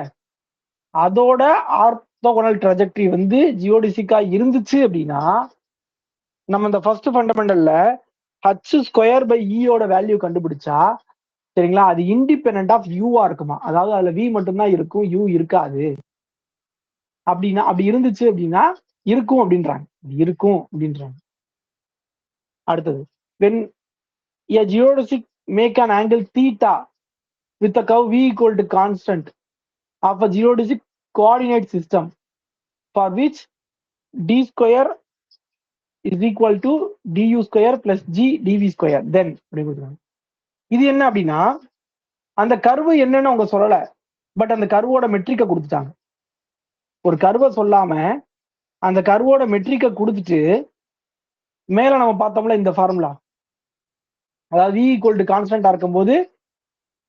அதோட ஆர்த்தோகோனல் ட்ராஜெக்டரி வந்து ஜியோடிசிக்கா இருந்துச்சு அப்படின்னா நம்ம இந்த ஃபர்ஸ்ட் ஃபண்டமெண்டல்ல H²/E யோட வேல்யூ கண்டுபிடிச்சா, சரிங்களா, அது இண்டிபெண்டன்ட் ஆஃப் யூவா இருக்குமா? அதாவது அதுல V மட்டும்தான் இருக்கும், U இருக்காது. அப்படின்னா அப்படி இருந்துச்சு அப்படின்னா இருக்கும் அப்படின்றாங்க. அடுத்தது when a geodesic make an angle theta with a curve V = constant of a geodesic coordinate system for which d² is equal to du² plus g dv², then இது என்ன அப்படின்னா, அந்த கர்வு என்னன்னு அவங்க சொல்லல, பட் அந்த கர்வோட மெட்ரிக்கை கொடுத்துட்டாங்க. ஒரு கர்வை சொல்லாம அந்த கர்வோட மெட்ரிக்கை கொடுத்துட்டு மேல நம்ம பார்த்தோம்ல இந்த ஃபார்முலா, அதாவது V = கான்ஸ்டன்டா இருக்கும்போது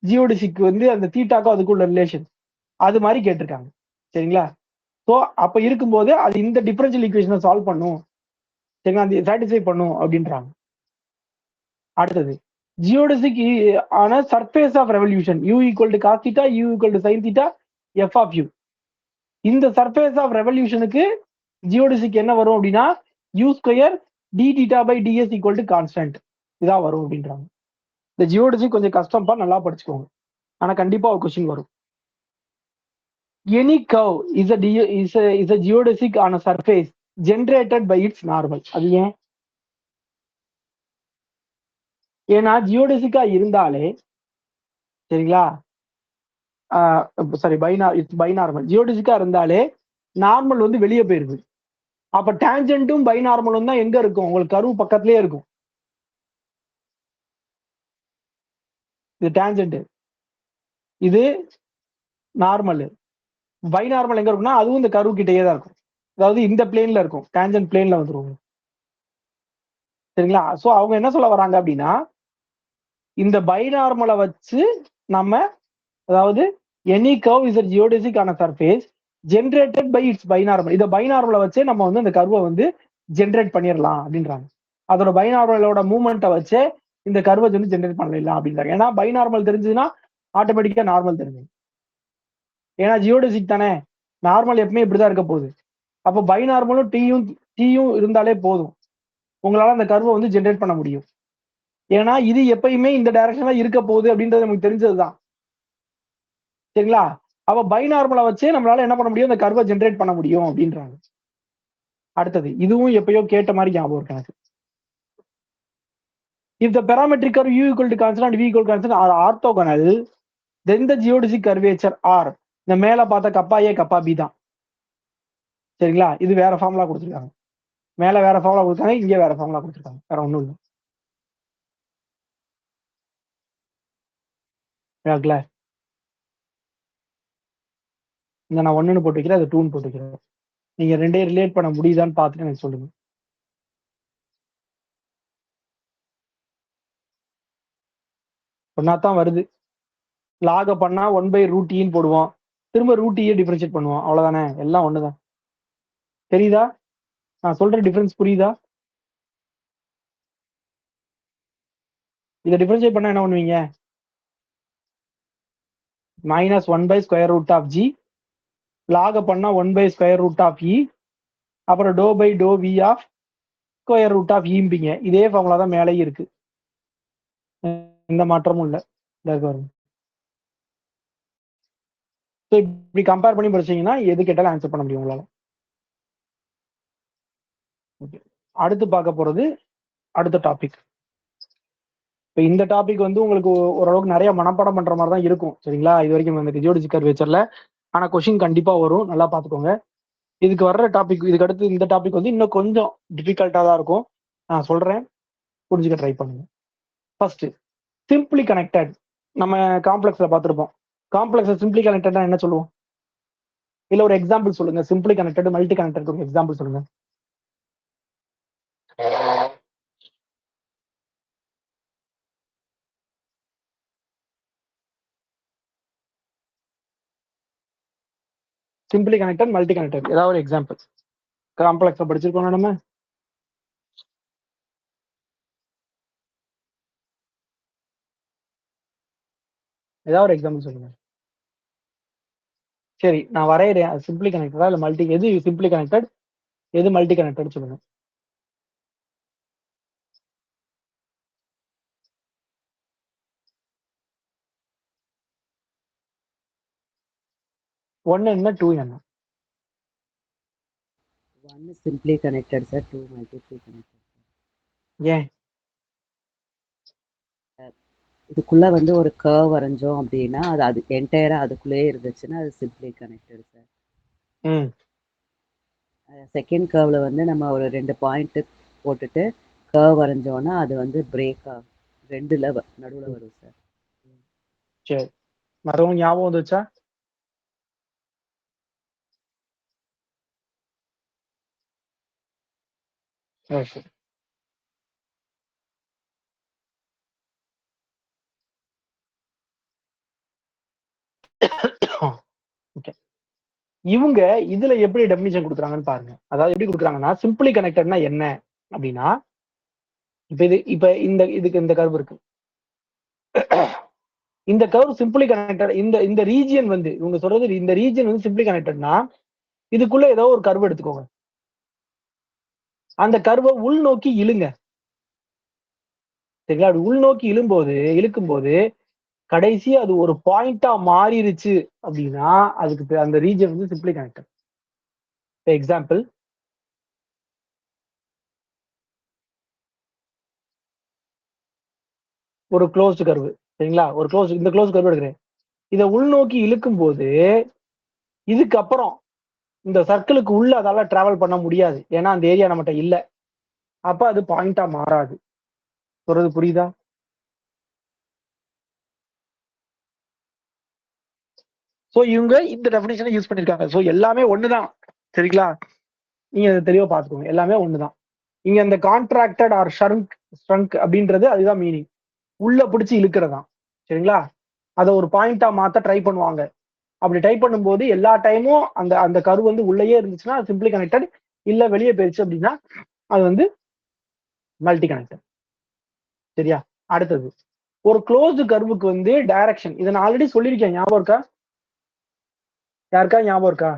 ஜியோடிசிக்கு வந்து அந்த தீட்டாக்கும் அதுக்குள்ள ரிலேஷன் அது மாதிரி கேட்டிருக்காங்க, சரிங்களா? ஸோ அப்ப இருக்கும்போது அது இந்த டிஃபரன்ஷியல் ஈக்குவேஷனை சால்வ் பண்ணும், சரிங்களா, அந்த சாட்டிஸ்ஃபை பண்ணும் அப்படின்றாங்க. அடுத்தது ஜியோடெசிக் ஆன surface of revolution u equal to cos theta u equal to sine theta F of U. இந்த சர்ஃபேஸ் ஆஃப் ரெவல்யூஷனுக்கு ஜியோடெசிக் என்ன வரும் அப்படின்னா U square D theta by DS equal to constant இதான் வரும் அப்படின்றாங்க. இந்த ஜியோடெசிக் கொஞ்சம் கஷ்டம்ப்பா, நல்லா படிச்சுக்கோங்க. ஆனா கண்டிப்பா ஒரு கொஸ்டின் வரும். Any curve is a geodesic on a surface generated by its normal. அது ஏன்? ஏன்னா ஜியோடெசிக்கா இருந்தாலே சரிங்களா, சாரி பைனார்மல். ஜியோடெசிக்கா இருந்தாலே நார்மல் வந்து வெளியே போயிருது. அப்ப டான்ஜென்ட்டும் பைனார்மலும் தான் எங்க இருக்கும்? உங்களுக்கு கர்வ் பக்கத்துலயே இருக்கும். இது டான்ஜென்ட், இது நார்மல். பைனார்மல் எங்க இருக்கும்னா அதுவும் இந்த கர்வ் கிட்டேயே தான் இருக்கும். அதாவது இந்த பிளேன்ல இருக்கும், டான்ஜென்ட் பிளேன்ல வந்துரும். சரிங்களா? சோ அவங்க என்ன சொல்ல வராங்க அப்படின்னா இந்த பைனார்மலை வச்சு நம்ம, அதாவது any curve is a geodesic on a surface generated by its binormal. இத பைனார்மலை வச்சே நம்ம வந்து அந்த கர்வை வந்து ஜென்ரேட் பண்ணிடலாம் அப்படின்றாங்க. அதோட பைனார்மலோட மூவ்மெண்ட்டை வச்சே இந்த கர்வை வந்து ஜென்ரேட் பண்ணலாம் அப்படின்றாங்க. ஏன்னா பைனார்மல் தெரிஞ்சதுன்னா ஆட்டோமேட்டிக்கா நார்மல் தெரிஞ்சது. ஏன்னா ஜியோடெசிக் தானே, நார்மல் எப்பவுமே இப்படிதான் இருக்க போகுது. அப்போ பைனார்மலும் டீயும் இருந்தாலே போதும், உங்களால அந்த கர்வை வந்து ஜென்ரேட் பண்ண முடியும். ஏன்னா இது எப்பயுமே இந்த டைரக்ஷன்ல இருக்க போகுது அப்படின்றது நமக்கு தெரிஞ்சதுதான். சரிங்களா? அப்ப பைனார்மலை வச்சே நம்மளால என்ன பண்ண முடியும், அந்த கர்வை ஜென்ரேட் பண்ண முடியும் அப்படின்றாங்க. அடுத்தது இதுவும் எப்பயோ கேட்ட மாதிரி ஞாபகம் இருக்கு எனக்கு. If the parametric curve u equal to constant and v equal to constant are orthogonal, then the geodesic curvature R. இந்த மேல பார்த்த கப்பா ஏ கப்பா பி தான். சரிங்களா? இது வேற ஃபார்முலா கொடுத்துருக்காங்க. மேல வேற ஃபார்முலா கொடுத்தாங்க, இங்க வேற ஃபார்முலா கொடுத்துருக்காங்க. வேற ஒண்ணும் இல்லை. இந்த நான் 1ன்னு போட்டு வைக்கிறேன், அது 2ன்னு போட்டு வைக்கிறேன். நீங்க ரெண்டையும் ரிலேட் பண்ண முடியுதான்னு பார்த்துட்டு எனக்கு சொல்லுங்க. ஒன்னாத்தான் வருது. லாக பண்ணா 1/√Tன்னு போடுவோம், திரும்ப √T டிஃபரன்ஷியேட் பண்ணுவோம், அவ்வளவுதானே. எல்லாம் ஒண்ணுதான். தெரியுதா? நான் சொல்ற டிஃபரன்ஸ் புரியுதா? இதை டிஃபரன்ஷியேட் பண்ணா என்ன பண்ணுவீங்க? -1/√G லாக பண்ணா 1/√E, அப்புறம் டோ/V ஆஃப் √E. இதே ஃபார்முலா தான் மேலேயும் இருக்கு, எந்த மாற்றமும் இல்லை. இப்படி கம்பேர் பண்ணி படிச்சீங்கன்னா எது கேட்டாலும் ஆன்சர் பண்ண முடியும் உங்களால. அடுத்து பார்க்க போறது அடுத்த டாபிக். இப்போ இந்த டாபிக் வந்து உங்களுக்கு ஓரளவுக்கு நிறைய மனப்பாடம் பண்ற மாதிரி தான் இருக்கும். சரிங்களா? இது வரைக்கும் இந்த ஜியோடெசிக் கர்வேச்சர்ல, ஆனா கொஸ்டின் கண்டிப்பா வரும், நல்லா பார்த்துக்கோங்க. இதுக்கு வர்ற டாபிக், இதுக்கு அடுத்து இந்த டாபிக் வந்து இன்னும் கொஞ்சம் டிஃபிகல்ட்டா தான் இருக்கும். நான் சொல்றேன், புரிஞ்சுக்க ட்ரை பண்ணுங்க. First simply connected. நம்ம காம்ப்ளெக்ஸ்ல பார்த்துருப்போம். காம்ப்ளெக்ஸ் சிம்பிளி கனெக்டட்னா என்ன சொல்லுவோம்? இல்ல ஒரு எக்ஸாம்பிள் சொல்லுங்க. சிம்பிளி கனெக்டட் மல்டி கனெக்டட் ஒரு எக்ஸாம்பிள் சொல்லுங்க. சிம்பிளி கனெக்டட் மல்டி கனெக்டட் ஏதாவது ஒரு எக்ஸாம்பிள். காம்ப்ளெக்ஸா படிச்சிருக்கோம் நம்ம. ஏதாவது ஒரு எக்ஸாம்பிள் சொல்லுங்க. சரி, நான் வரையறேன். சிம்பிளி கனெக்டடா இல்ல மல்டி, எது சிம்பிளி கனெக்டட் எது மல்டி கனெக்டட் சொல்லுங்க. ஒன்னு என்ன, டூ என்ன? One is simply connected, sir. Two multiply connected. ஏன்? இதுக்குள்ள வந்து ஒரு கர்வ் வரைஞ்சோம் அப்படின்னா அது என்டையரா அதுக்குள்ளேயே இருந்துச்சுன்னா அது சிம்பிளி கனெக்டட் சார். செகண்ட் கர்வ்ல வந்து நம்ம ஒரு 2 பாயிண்ட் போட்டுட்டு கர்வ் வரைஞ்சோம்னா அது வந்து பிரேக் ஆகும், ரெண்டுல நடுவுல வரும் சார். சரி, மற்றவங்க ஞாபகம் வந்துச்சா? ஓகே. ஓகே, இவங்க இதுல எப்படி டெபினிஷன் கொடுக்குறாங்கன்னு பாருங்க. அதாவது எப்படி கொடுக்குறாங்கன்னா, சிம்பிளி கனெக்டட்னா என்ன அப்படின்னா, இப்ப இந்த இதுக்கு இந்த கர்வ் இருக்கு. இந்த கர்வ் சிம்பிளி கனெக்டட், இந்த ரீஜியன் வந்து இவங்க சொல்றது இந்த ரீஜியன் வந்து சிம்பிளி கனெக்டட்னா இதுக்குள்ள ஏதோ ஒரு கர்வ் எடுத்துக்கோங்க. அந்த கர்வை உள்நோக்கி இழுங்க. சரிங்களா? அப்படி உள்நோக்கி இழுக்கும்போது கடைசி அது ஒரு பாயிண்டா மாறிடுச்சு அப்படின்னா அதுக்கு அந்த ரீஜன் வந்து சிம்பிளி கனெக்டட். எக்ஸாம்பிள், ஒரு க்ளோஸ்டு கர்வு. சரிங்களா? இந்த க்ளோஸ் கர்வு எடுக்கிறேன். இதை உள்நோக்கி இழுக்கும் போது இதுக்கப்புறம் இந்த சர்க்கிளுக்கு உள்ள அதால டிராவல் பண்ண முடியாது, ஏன்னா அந்த ஏரியா நம்மகிட்ட இல்ல. அப்ப அது பாயிண்டா மாறாது. சொல்றது புரியுதா? சோ இவங்க இந்த டெஃபினிஷனை யூஸ் பண்ணிருக்காங்க. சோ எல்லாமே ஒண்ணுதான். சரிங்களா? நீங்க அதை தெளிவா பாத்துக்கோங்க, எல்லாமே ஒண்ணுதான். இங்க இந்த கான்ட்ராக்டட் ஆர் ஷ்ரங்க் அப்படின்றது அதுதான் மீனிங், உள்ள பிடிச்சி இழுக்கிறதான். சரிங்களா? அதை ஒரு பாயிண்டா மாத்த ட்ரை பண்ணுவாங்க. அப்படி டைப் பண்ணும்போது எல்லா டைமும் அந்த அந்த கரு வந்து உள்ளேயே இருந்துச்சுன்னா சிம்பிளி கனெக்டட், இல்ல வெளியே போயிடுச்சு அப்படின்னா அது வந்து மல்டி கனெக்டட். சரியா? அடுத்தது, ஒரு க்ளோஸ்டு கர்வுக்கு வந்து டைரக்ஷன், இதை நான் ஆல்ரெடி சொல்லியிருக்கேன், ஞாபகம் இருக்கா? யாருக்கா ஞாபகம் இருக்கா?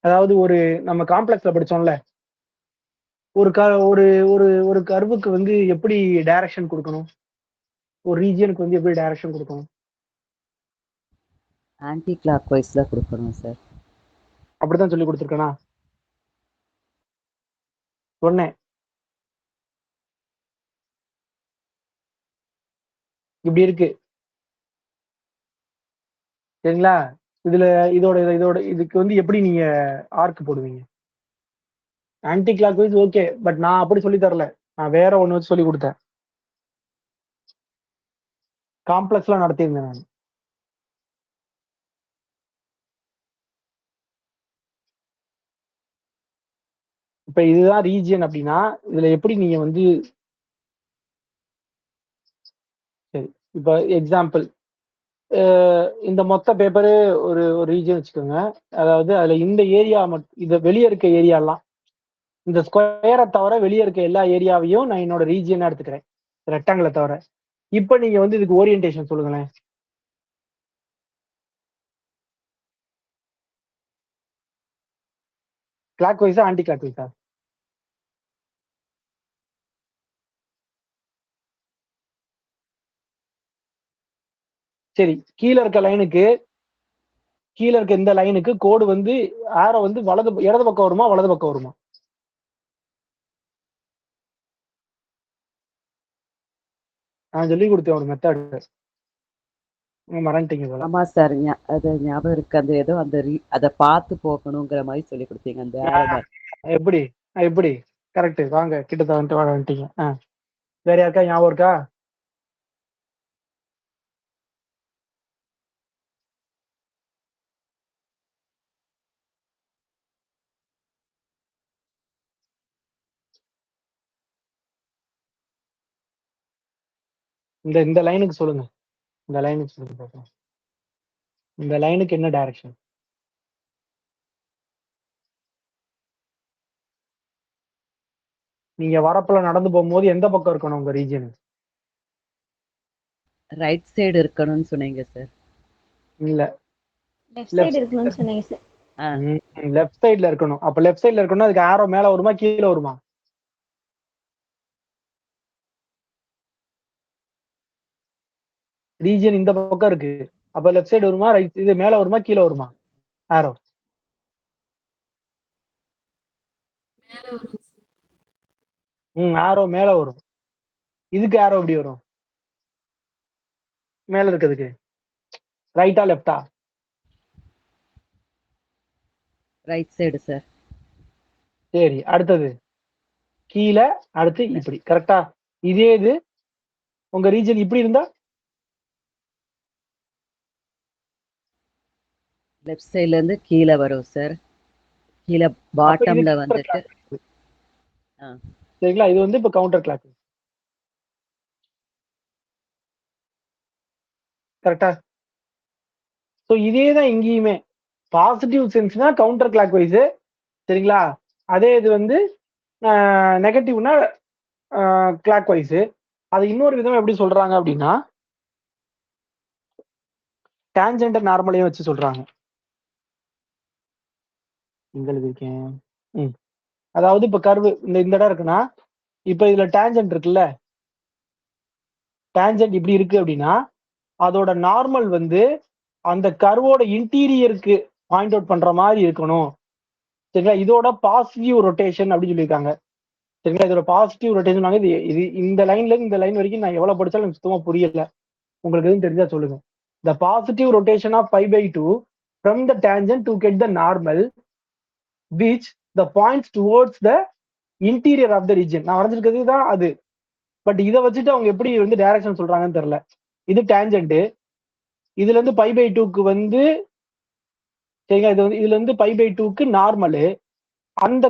அதாவது ஒரு நம்ம காம்ப்ளெக்ஸ்ல படிச்சோம்ல, ஒரு ஒரு ஒரு ஒரு கர்வுக்கு வந்து எப்படி டைரக்ஷன் கொடுக்கணும், ஒரு ரீஜியனுக்கு வந்து எப்படி டைரக்ஷன் கொடுக்கணும்? ஆன்டி கிளாக் வைஸ்ல கொடுக்கணும் சார். அப்படித்தான் சொல்லி கொடுத்துருக்கேனா? சொன்னேன். இப்படி இருக்கு. சரிங்களா? இதுல இதோட இதுக்கு வந்து எப்படி நீங்க ஆர்க் போடுவீங்க? Anticlockwise okay, but நான் அப்படி சொல்லி தரல, நான் வேற ஒண்ணு வச்சு சொல்லி கொடுத்தேன். காம்ப்ளெக்ஸ்லாம் நடத்தியிருந்தேன் நான். இப்ப இதுதான் ரீஜியன் அப்படின்னா இதுல எப்படி நீங்க வந்து, சரி இப்ப எக்ஸாம்பிள், இந்த மொத்த பேப்பரு ஒரு ஒரு ரீஜன் வச்சுக்கோங்க. அதாவது அதுல இந்த ஏரியா மட்டும், இது வெளியே இருக்க ஏரியாலாம், இந்த ஸ்கொயரை தவிர வெளியே இருக்க எல்லா ஏரியாவையும் நான் என்னோட ரீஜியனா எடுத்துக்கிறேன், ரெக்டாங்கிளை தவிர. இப்ப நீங்க வந்து இதுக்கு ஓரியன்டேஷன் சொல்லுங்களேன். கிளாக் வைஸா ஆன்டி கிளாக் வைஸா? சரி, கீழே இருக்க இந்த லைனுக்கு கோடு வந்து ஆரோ வந்து இடது பக்கம் வருமா வலது பக்கம் வருமா? நான் சொல்லி கொடுத்தேன் ஒரு மெத்தட், மறந்துட்டீங்க போல. ஆமா சார், அது ஞாபகம் இருக்கு. அந்த ஏதோ அதை பார்த்து போகணுங்கிற மாதிரி சொல்லி கொடுத்தீங்க அந்த எப்படி எப்படி கரெக்ட், வாங்க கிட்ட வந்துட்டீங்க. வேற யாருக்கா ஞாபகம் இருக்கா? இந்த லைனுக்கு சொல்லுங்க, இந்த லைனுக்கு சொல்லுங்க பார்க்கலாம். இந்த லைனுக்கு என்ன டைரக்ஷன்? நீங்க வரப்புல நடந்து போகும்போது எந்த பக்கம் இருக்கணும் உங்க ரீஜன்? ரைட் சைடு இருக்கணும்னு சொன்னீங்க சார். இல்ல, லெஃப்ட் சைடு இருக்கணும்னு சொன்னீங்க சார். லெஃப்ட் சைடுல இருக்கணும். அப்ப லெஃப்ட் சைடுல இருக்கணும், அதுக்கு ஆரோ மேல வருமா கீழே வருமா? ரீஜன் இந்த பக்கம் இருக்கு, அப்ப லெஃப்ட் சைடு வருமா, ரைட் இது மேல வருமா கீழே வருமா ஆரோ? மேல வரும் சார். ஆரோ மேல வரும். இதுக்கு ஆரோ எப்படி வரும்? மேல இருக்கிறதுக்கு ரைட்டா லெஃப்டா? Right side sir. சரி, அடுத்தது கீழே, அடுத்து இப்படி கரெக்டா? இதே இது உங்க ரீஜன் இப்படி இருந்தா லெஃப்ட் சைடுல இருந்து கீழே வரும் சார். கீழே பாட்டம்ல வந்துட்டு. சரிங்களா? இது வந்து இப்ப கவுண்டர் கிளாக், கரெக்டா? ஸோ இதே தான் இங்கேயுமே, பாசிட்டிவ் சென்ஸ்னா கவுண்டர் கிளாக் வைஸ். சரிங்களா? அதே இது வந்து நெகட்டிவ்னா கிளாக் வைஸ். அது இன்னொரு விதமா எப்படி சொல்றாங்க அப்படின்னா, டேஞ்சன்ட் நார்மலையும் வச்சு சொல்றாங்க. இங்க எழுதிருக்கேன். அதாவது இப்ப கர்வு இந்த இடம் இருக்குன்னா, இப்ப இதுல டேஞ்சன்ட் இருக்குல்ல, டேஞ்சன்ட் இப்படி இருக்கு அப்படின்னா அதோட நார்மல் வந்து அந்த கர்வோட இன்டீரியருக்கு பாயிண்ட் அவுட் பண்ற மாதிரி இருக்கணும். சரிங்களா? இதோட பாசிட்டிவ் ரொட்டேஷன் அப்படின்னு சொல்லியிருக்காங்க. சரிங்களா? இதோட பாசிட்டிவ் ரொட்டேஷன் இது இது இந்த லைன்ல இருந்து இந்த லைன் வரைக்கும் நான் எவ்வளவு படிச்சாலும் எனக்கு சுத்தமா புரியல. உங்களுக்கு எதுவும் தெரிஞ்சா சொல்லுங்க. The positive rotation of pi by 2 from the tangent to get the normal which the points towards the interior of the region. நான் வரைஞ்சிருக்கிறது தான் அது. பட் இதை வச்சுட்டு அவங்க எப்படி வந்து டைரக்ஷன் சொல்றாங்கன்னு தெரியல. இது டேஞ்சன்ட். இதுல இருந்து பை பை டூக்கு வந்து சரிங்களா, இது வந்து இதுல இருந்து பை பை டூக்கு நார்மலு. அந்த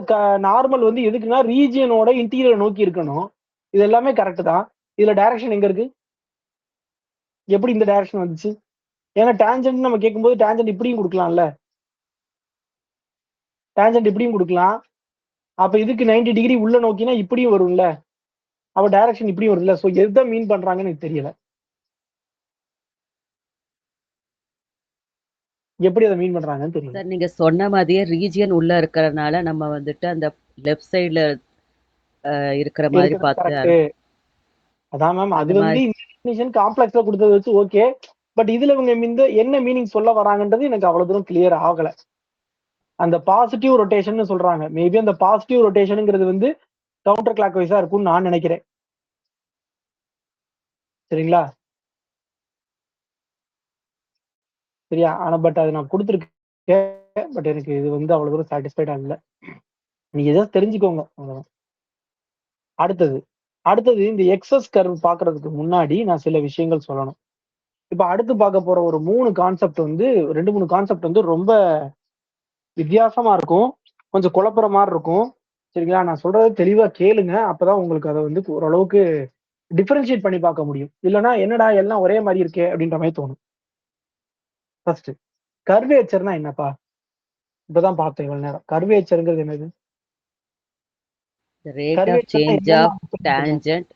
நார்மல் வந்து எதுக்குன்னா ரீஜியனோட இன்டீரியர் நோக்கி இருக்கணும். இது எல்லாமே கரெக்ட் தான். இதுல டைரக்ஷன் எங்க இருக்கு? எப்படி இந்த டைரக்ஷன் வந்துச்சு? ஏன்னா டேஞ்சன்ட் நம்ம கேட்கும்போது டேஞ்சன்ட் இப்படியும் கொடுக்கலாம்ல, டேஞ்சன்ட் இப்படியும் கொடுக்கலாம். அப்ப இதுக்கு 90 டிகிரி உள்ள நோக்கினா இப்படியும் வரும்ல, அப்ப டைரக்ஷன் இப்படியும் வரும்ல. ஸோ எதை மீன் பண்றாங்கன்னு எனக்கு தெரியல. எப்படி அதை மீன் பண்றாங்கன்னு தெரியல. சார் நீங்க சொன்ன மாதிரியே ரீஜியன் உள்ள இருக்கறனால நம்ம வந்துட்டு அந்த லெஃப்ட் சைடுல இருக்கிற மாதிரி பார்த்து கரெக்ட். அதான் மேம், அது அந்த வந்து மாதிரி இந்த டெஃபினிஷன் காம்ப்ளெக்ஸ்ல கொடுத்தது வச்சு ஓகே. பட் இதுல இவங்க இந்த என்ன மீனிங் சொல்ல வராங்கன்றது எனக்கு அவ்வளவு தூரம் கிளியர் ஆகல. அந்த பாசிட்டிவ் ரொட்டேஷன் சொல்றாங்க. மேபி அந்த பாசிட்டிவ் ரொட்டேஷனுங்கிறது வந்து கவுண்டர் கிளாக் வைஸா இருக்கும்னு நான் நினைக்கிறேன். சரிங்களா? சரியா? ஆனா பட் அது நான் கொடுத்துருக்கேன். பட் எனக்கு இது வந்து அவ்வளவு தூரம் சாட்டிஸ்ஃபைடா இல்லை. நீங்க ஏதோ தெரிஞ்சுக்கோங்க. அவ்வளவுதான். அடுத்தது இந்த எக்ஸஸ் கர்வ் பாக்குறதுக்கு முன்னாடி நான் சில விஷயங்கள் சொல்லணும். இப்ப அடுத்து பார்க்க போற ஒரு 3 கான்செப்ட் வந்து 2-3 கான்செப்ட் வந்து ரொம்ப வித்தியாசமா இருக்கும், கொஞ்சம் குழப்புற மாதிரி இருக்கும். சரிங்களா? நான் சொல்றதை தெளிவா கேளுங்க. அப்பதான் உங்களுக்கு அதை வந்து ஓரளவுக்கு டிஃபரன்ஷியேட் பண்ணி பார்க்க முடியும். இல்லைன்னா என்னடா எல்லாம் ஒரே மாதிரி இருக்கே அப்படின்ற மாதிரி தோணும். ஃபர்ஸ்ட், கர்வேச்சர்னா என்னப்பா? இப்பதான் பார்த்தேன் இவ்வளவு நேரம். கர்வேச்சர்ங்கிறது என்னது? rate of change of tangent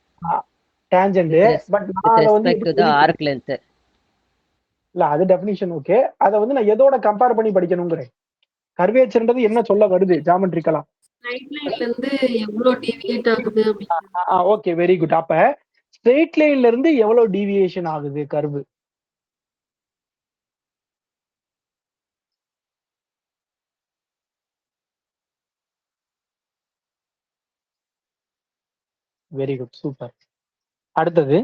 tangent. But with நான் அதை வந்து respect to the arc length. இல்ல, அது டெஃபினிஷன் ஓகே. அதை வந்து நான் எதோட கம்பேர் பண்ணி படிக்கணுங்கிறேன். கர்வேச்சர்ன்றது என்ன சொல்ல வருது ஜியோமெட்ரிக்கலா? ஸ்ட்ரைட் லைன்ல இருந்து எவ்வளவு டீவியேட் ஆகுது அப்படின்னு. Okay, very good. அப்ப ஸ்ட்ரெயிட் லைன்ல இருந்து எவ்வளவு டீவியேஷன் ஆகுது கர்வு? Very good, super. அடுத்தது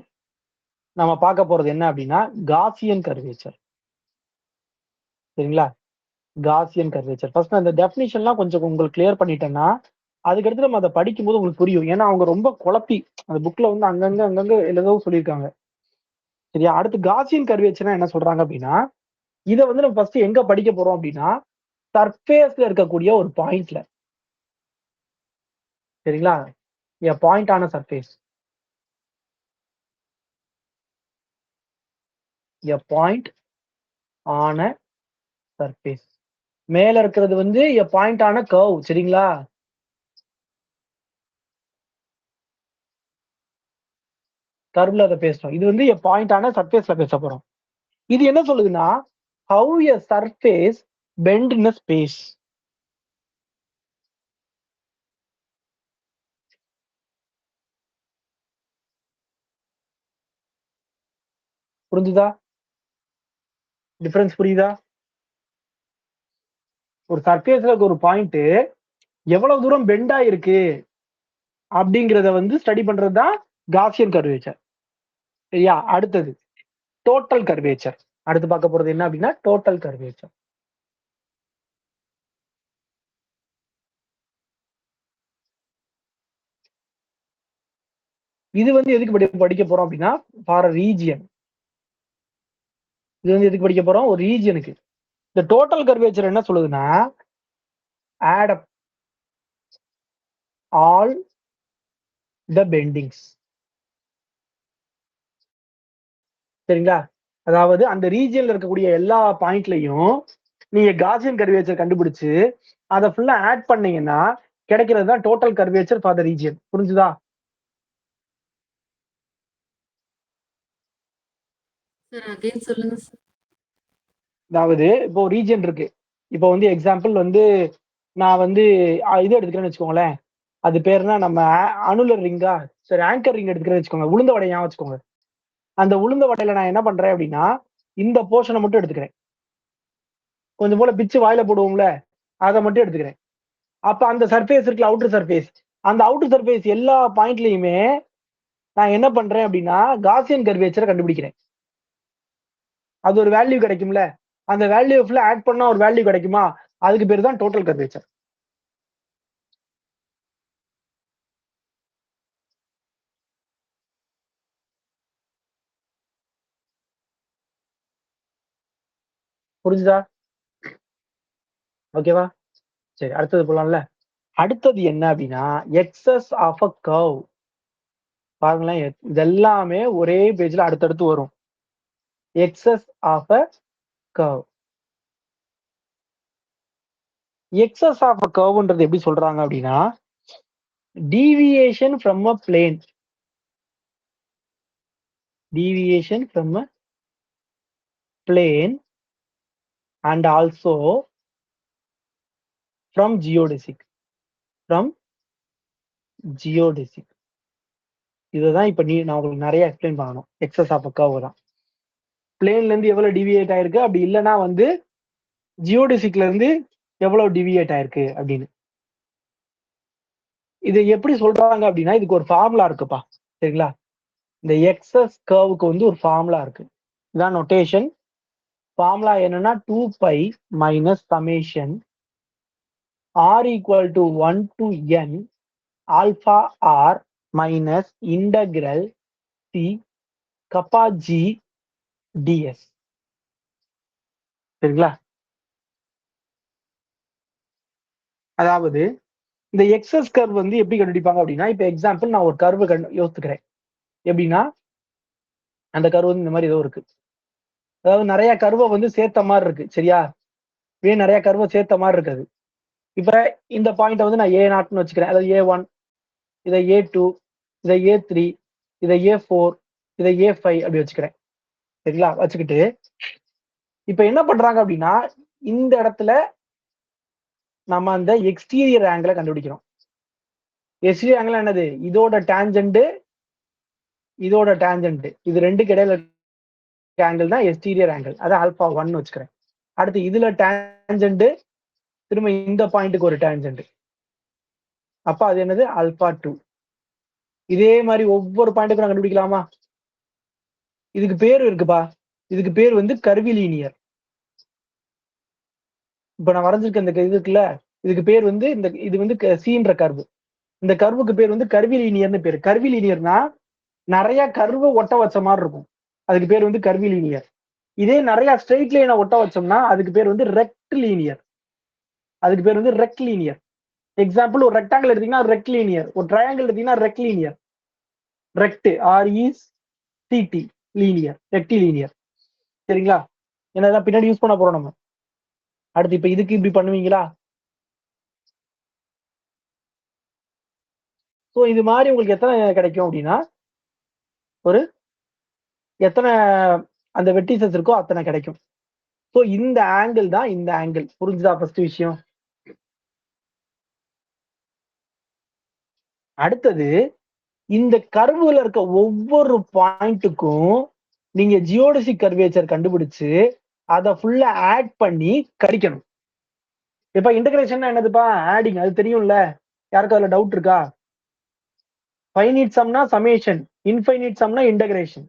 நம்ம பார்க்க போறது என்ன அப்படின்னா காசியன் கர்வேச்சர். சரிங்களா? Gaussian curvature. ஃபர்ஸ்ட் அந்த டெஃபினிஷன்லாம் கொஞ்சம் உங்களுக்கு கிளியர் பண்ணிட்டேன்னா அதுக்கடுத்து நம்ம அதை படிக்கும்போது உங்களுக்கு புரியும். ஏன்னா அவங்க ரொம்ப குழப்பி அந்த புக்ல வந்து அங்கங்க எழுதவும் சொல்லியிருக்காங்க. சரியா? அடுத்து காசியன் கர்வேச்சர்னா என்ன சொல்றாங்க அப்படின்னா, இதை வந்து நம்ம ஃபர்ஸ்ட் எங்க படிக்க போறோம் அப்படின்னா சர்ஃபேஸ்ல இருக்கக்கூடிய ஒரு பாயிண்ட்ல. சரிங்களா? பாயிண்ட் ஆன சர்ஃபேஸ், பாயிண்ட் ஆன சர்ஃபேஸ். மேல இருக்கிறது வந்து பாயிண்ட் ஆன கர்வ். சரிங்களா? கர்வ்ல அதை பேசுறோம். இது வந்து பாயிண்ட் ஆன சர்ஃபேஸ்ல பேச போறோம். இது என்ன சொல்லுதுன்னா how a surface bend in a space. புரிஞ்சுதா? டிஃபரன்ஸ் புரியுதா? ஒரு சர்ஃபேஸ்ல இருக்க ஒரு பாயிண்ட் எவ்வளவு தூரம் பெண்ட் ஆயிருக்கு அப்படிங்கிறத வந்து ஸ்டடி பண்றதுதான் காசியன் கர்வேச்சர். சரியா? அடுத்தது டோட்டல் கர்வேச்சர். அடுத்து பார்க்க போறது என்ன அப்படின்னா டோட்டல் கர்வேச்சர். இது வந்து எதுக்கு படிக்க போறோம் அப்படின்னா ஃபார் ரீஜியன். இது வந்து எதுக்கு படிக்க போறோம்? ஒரு ரீஜியனுக்கு. இந்த டோட்டல் கர்வேச்சர் என்ன சொல்லுதுன்னா add up all the bendings. சரிங்களா? அதாவது அந்த ரீஜியன்ல இருக்கக்கூடிய எல்லா பாயிண்ட்லயும் நீங்க காசியன் கர்வேச்சர் கண்டுபிடிச்சு அதை ஃபுல்லா ஆட் பண்ணீங்கன்னா கிடைக்கிறது தான் total curvature for the region. புரிஞ்சுதா? சார் அகைன் சொல்லுங்க சார். அதாவது இப்போ ரீஜன் இருக்கு. இப்போ வந்து எக்ஸாம்பிள் வந்து நான் வந்து இது எடுத்துக்கிறேன்னு வச்சுக்கோங்களேன். அது பேருனா நம்ம அனுலர் ரிங்கா சரி ஆங்கர் ரிங் எடுத்துக்கிறேன்னு வச்சுக்கோங்க. உளுந்த வடை ஞாபகம் வச்சுக்கோங்க. அந்த உளுந்த வடையில நான் என்ன பண்றேன் அப்படின்னா இந்த போர்ஷனை மட்டும் எடுத்துக்கிறேன். கொஞ்சம் போல பிச்சு வாயில போடுவோம்ல அதை மட்டும் எடுத்துக்கிறேன். அப்ப அந்த சர்ஃபேஸ் இருக்குல்ல அவுட்டர் சர்ஃபேஸ், அந்த அவுட்டர் சர்ஃபேஸ் எல்லா பாயிண்ட்லயுமே நான் என்ன பண்றேன் அப்படின்னா காசியன் கர்வேச்சரை கண்டுபிடிக்கிறேன். அது ஒரு வேல்யூ கிடைக்கும்ல, அந்த வேல்யூ ஃபுல்லா ஆட் பண்ணா ஒரு வேல்யூ கிடைக்குமா, அதுக்கு பேர் தான் டோட்டல் கர்வேச்சர். புரிஞ்சுதா? ஓகேவா? சரி, அடுத்தது போலாம்ல. அடுத்தது என்ன அப்படின்னா எக்ஸஸ் ஆஃப் அ கர்வ். பாருங்களேன், இதெல்லாமே ஒரே பேஜ்ல அடுத்தடுத்து வரும். Excess of a curve. Excess of a கர்வ்ன்றது எப்படி சொல்றாங்க அப்படின்னா deviation from a plane, deviation from a plane and also from geodesic, from geodesic. இதுதான் இப்ப நான் உங்களுக்கு நிறைய எக்ஸ்பிளைன் பண்ணணும். எக்ஸஸ் ஆஃப் அ கர்வ் தான் பிளேன்ல இருந்து எவ்வளவு டிவியேட் ஆயிருக்கு, அப்படி இல்லைன்னா வந்து ஜியோடெசிக்ல இருந்து எவ்வளவு டிவியேட் ஆயிருக்கு அப்படின்னு. இதை எப்படி சொல்றாங்க அப்படின்னா இதுக்கு ஒரு ஃபார்முலா இருக்குப்பா, சரிங்களா? இந்த எக்ஸஸ் கர்வுக்கு வந்து ஒரு ஃபார்முலா இருக்கு. இதான் நோட்டேஷன். ஃபார்முலா என்னன்னா 2π minus summation r equal to 1 to n alpha r minus integral c kappa g ds. சரிங்களா? அதாவது இந்த எக்ஸஸ் கர்வ் வந்து எப்படி கண்டுபிடிப்பாங்க அப்படின்னா இப்ப எக்ஸாம்பிள் நான் ஒரு கர்வு யோசிக்கிறேன். எப்படின்னா அந்த கர்வ் வந்து இந்த மாதிரி ஏதோ இருக்கு. அதாவது நிறைய கர்வை வந்து சேர்த்த மாதிரி இருக்கு, சரியா? நிறைய கர்வை சேர்த்த மாதிரி இருக்காது. இப்ப இந்த பாயிண்ட வந்து நான் A0ன்னு வச்சுக்கிறேன். அதாவது A1, இதை A2, இதை A3, இதை A4, இதை A5 அப்படி வச்சுக்கிறேன். சரிங்களா? வச்சுக்கிட்டு இப்ப என்ன பண்றாங்க அப்படின்னா இந்த இடத்துல நம்ம அந்த எக்ஸ்டீரியர் ஆங்கிளை கண்டுபிடிக்கிறோம். எக்ஸ்டீரியர் ஆங்கிள் என்னது? இதோட டான்ஜென்ட், இதோட டான்ஜென்ட், இது ரெண்டுக்கு இடையில ஆங்கிள் தான் எக்ஸ்டீரியர் ஆங்கிள். அதை ஆல்பா 1 வச்சுக்கிறேன். அடுத்து இதுல டான்ஜென்ட், திரும்ப இந்த பாயிண்ட்டுக்கு ஒரு டான்ஜென்ட், அப்ப அது என்னது? ஆல்பா 2. இதே மாதிரி ஒவ்வொரு பாயிண்ட்டுக்கும் நான் கண்டுபிடிக்கலாமா? இதுக்கு பேர் இருக்குப்பா, இதுக்கு பேர் வந்து கர்விலீனியர். இப்ப நான் வரைஞ்சிருக்க இந்த இது இருக்குல்ல, இதுக்கு பேர் வந்து இந்த இது வந்து சீன்ற கர்வு. இந்த கர்வுக்கு பேர் வந்து கர்விலீனியர்னு பேரு. கர்விலீனியர்னா நிறைய கர்வு ஒட்ட வச்ச மாதிரி இருக்கும், அதுக்கு பேர் வந்து கர்விலீனியர். இதே நிறைய ஸ்ட்ரெயிட் லைனை ஒட்ட வச்சோம்னா அதுக்கு பேர் வந்து ரெக்ட் லீனியர், அதுக்கு பேர் வந்து ரெக்ட் லீனியர். எக்ஸாம்பிள் ஒரு ரெக்டாங்கிள் எடுத்தீங்கன்னா ரெக்ட் லீனியர், ஒரு ட்ரையாங்கிள் எடுத்தீங்கன்னா rectilinear. Rect RECT linear, rectilinear. சரிங்களா? என்னதான் பின்னாடி யூஸ் பண்ண போறோம் நம்ம. அடுத்து இப்ப இதுக்கு இப்படி பண்ணுவீங்களா? ஸோ இது மாதிரி உங்களுக்கு எத்தனை கிடைக்கும் அப்படின்னா ஒரு எத்தனை அந்த வெர்டிசஸ் இருக்கோ அத்தனை கிடைக்கும். ஸோ இந்த ஆங்கிள் தான் இந்த ஆங்கிள். புரிஞ்சுதா ஃபர்ஸ்ட் விஷயம்? அடுத்தது இந்த கர்வுல இருக்க ஒவ்வொரு பாயிண்ட்டுக்கும் நீங்க ஜியோடெசிக் கர்வேச்சர் கண்டுபிடிச்சு அதை ஃபுல்லா ஆட் பண்ணி கழிக்கணும். இப்ப இன்டகிரேஷன் என்னதுப்பா? ஆடிங். அது தெரியும்ல, யாருக்கு அதுல டவுட் இருக்கா? ஃபைனைட் சம்னா சமேஷன், இன்ஃபைனைட் சம்னா இன்டகிரேஷன்.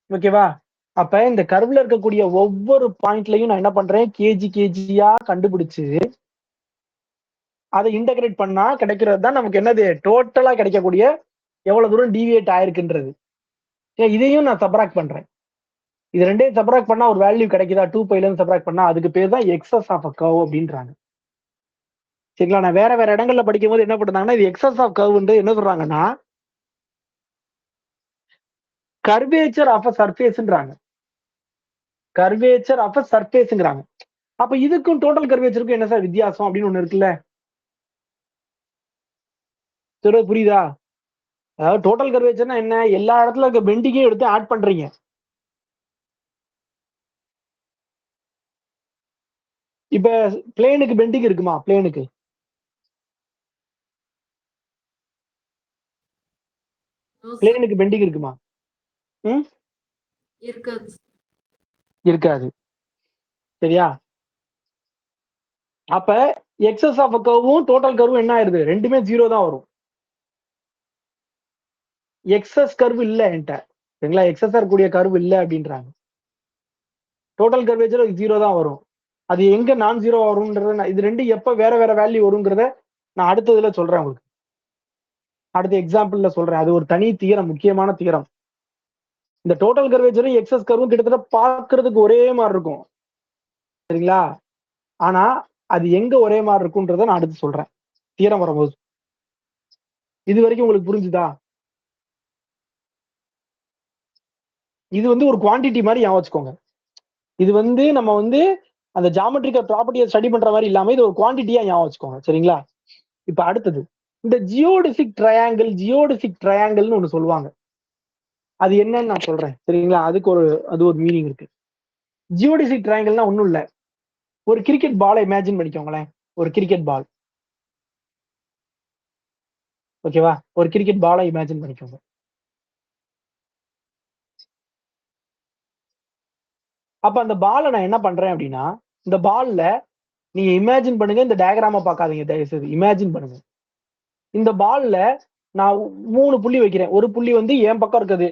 ஓகேவா? அப்ப இந்த கர்வ்ல இருக்கக்கூடிய ஒவ்வொரு பாயிண்ட்லயும் நான் என்ன பண்றேன்? கேஜியா கண்டுபிடிச்சு அதை இன்டகிரேட் பண்ணா கிடைக்கிறது தான் நமக்கு என்னது? டோட்டலா கிடைக்கக்கூடிய எவ்வளவு தூரம் டிவியேட் ஆயிருக்குன்றது. இதையும் நான் சப்ராக்ட் பண்றேன். இது ரெண்டையும் சப்ராக்ட் பண்ணா ஒரு வேல்யூ கிடைக்குதா? 2πல இருந்து சப்ராக்ட் பண்ணா அதுக்கு பேர் தான் எக்ஸஸ் ஆஃப் அ கர்வ் அப்படின்றாங்க. சரிங்களா? நான் வேற இடங்கள்ல படிக்கும் போது என்ன பண்ணுறாங்கன்னா இது எக்ஸஸ் ஆஃப் கர்வ்ன்றது என்ன சொல்றாங்கன்னா கர்வேச்சர் ஆஃப் அ சர்ஃபேஸ்ன்றாங்க. கர்வேச்சர் ஆஃப் அ சர்ஃபேஸ்ங்கறாங்க. அப்ப இதுக்கும் டோட்டல் கர்வேச்சருக்கும் என்ன சார் வித்தியாசம் அப்படின்னு ஒண்ணு இருக்குல்ல? சரி, புரியுதா? அதாவது டோட்டல் கர்வேச்சர்னா என்ன? எல்லா இடத்துல இருக்க பெண்டிங்கே எடுத்து ஆட் பண்றீங்க. இப்ப பிளேனுக்கு பெண்டிங் இருக்குமா? பிளேனுக்கு No, sir. பிளேனுக்கு பெண்டிங் இருக்குமா? ம் இருக்காது sir. இருக்காது. சரியா? அப்ப எக்ஸஸ் ஆஃப் கர்வும் டோட்டல் கர்வும் என்ன ஆயிருது? ரெண்டுமே 0 தான் வரும். எக்ஸஸ் கர்வ் இல்ல என்கிட்ட. சரிங்களா? எக்ஸஸ் இருக்கக்கூடிய கர்வ் இல்ல அப்படின்றாங்க. டோட்டல் கர்வேச்சர் 0 தான் வரும். அது எங்க நான் 0 வரும்ன்றத இது ரெண்டும் எப்ப வேற வேற வேல்யூ வருங்கிறத நான் அடுத்த இதுல சொல்றேன் உங்களுக்கு. அடுத்த எக்ஸாம்பிள்ல சொல்றேன். அது ஒரு தனி தியரம், முக்கியமான தியரம். இந்த டோட்டல் கர்வேச்சரும் எக்ஸஸ் கர்வும் கிட்டத்தட்ட பார்க்கிறதுக்கு ஒரே மாதிரி இருக்கும். சரிங்களா? ஆனா அது எங்க ஒரே மாதிரி இருக்கும்ன்றத நான் அடுத்து சொல்றேன் தியரம் வரும்போது. இது வரைக்கும் உங்களுக்கு புரிஞ்சுதா? இது ஒரு குவாண்டிட்டி மாதிரி ஞாபகம் வச்சுக்கோங்க. இது நம்ம அந்த ஜாமெட்ரிக்கல் ப்ராப்பர்ட்டியை ஸ்டடி பண்ற மாதிரி இல்லாம இது ஒரு குவாண்டிட்டியா ஞாபகம் வச்சுக்கோங்க. சரிங்களா? இப்ப அடுத்தது இந்த ஜியோடிசிக் ட்ரையாங்கிள்னு ஒண்ணு சொல்லுவாங்க. அது என்னன்னு நான் சொல்றேன். சரிங்களா? அது ஒரு மீனிங் இருக்கு. ஜியோடிசிக் ட்ரையாங்கிள்னா ஒண்ணும் இல்ல. ஒரு கிரிக்கெட் பாலை இமேஜின் பண்ணிக்கோங்களேன். ஒரு கிரிக்கெட் பால். ஓகேவா? ஒரு கிரிக்கெட் பாலை இமேஜின் பண்ணிக்கோங்க. அப்ப அந்த பாலை நான் என்ன பண்றேன் அப்படின்னா, இந்த பால்ல நீங்க இமேஜின் பண்ணுங்க. இந்த டயக்ராம பார்க்காதீங்க தயவு செய்து. இமேஜின் பண்ணுங்க. இந்த பால்ல நான் 3 புள்ளி வைக்கிறேன். ஒரு புள்ளி என் பக்கம் இருக்குது,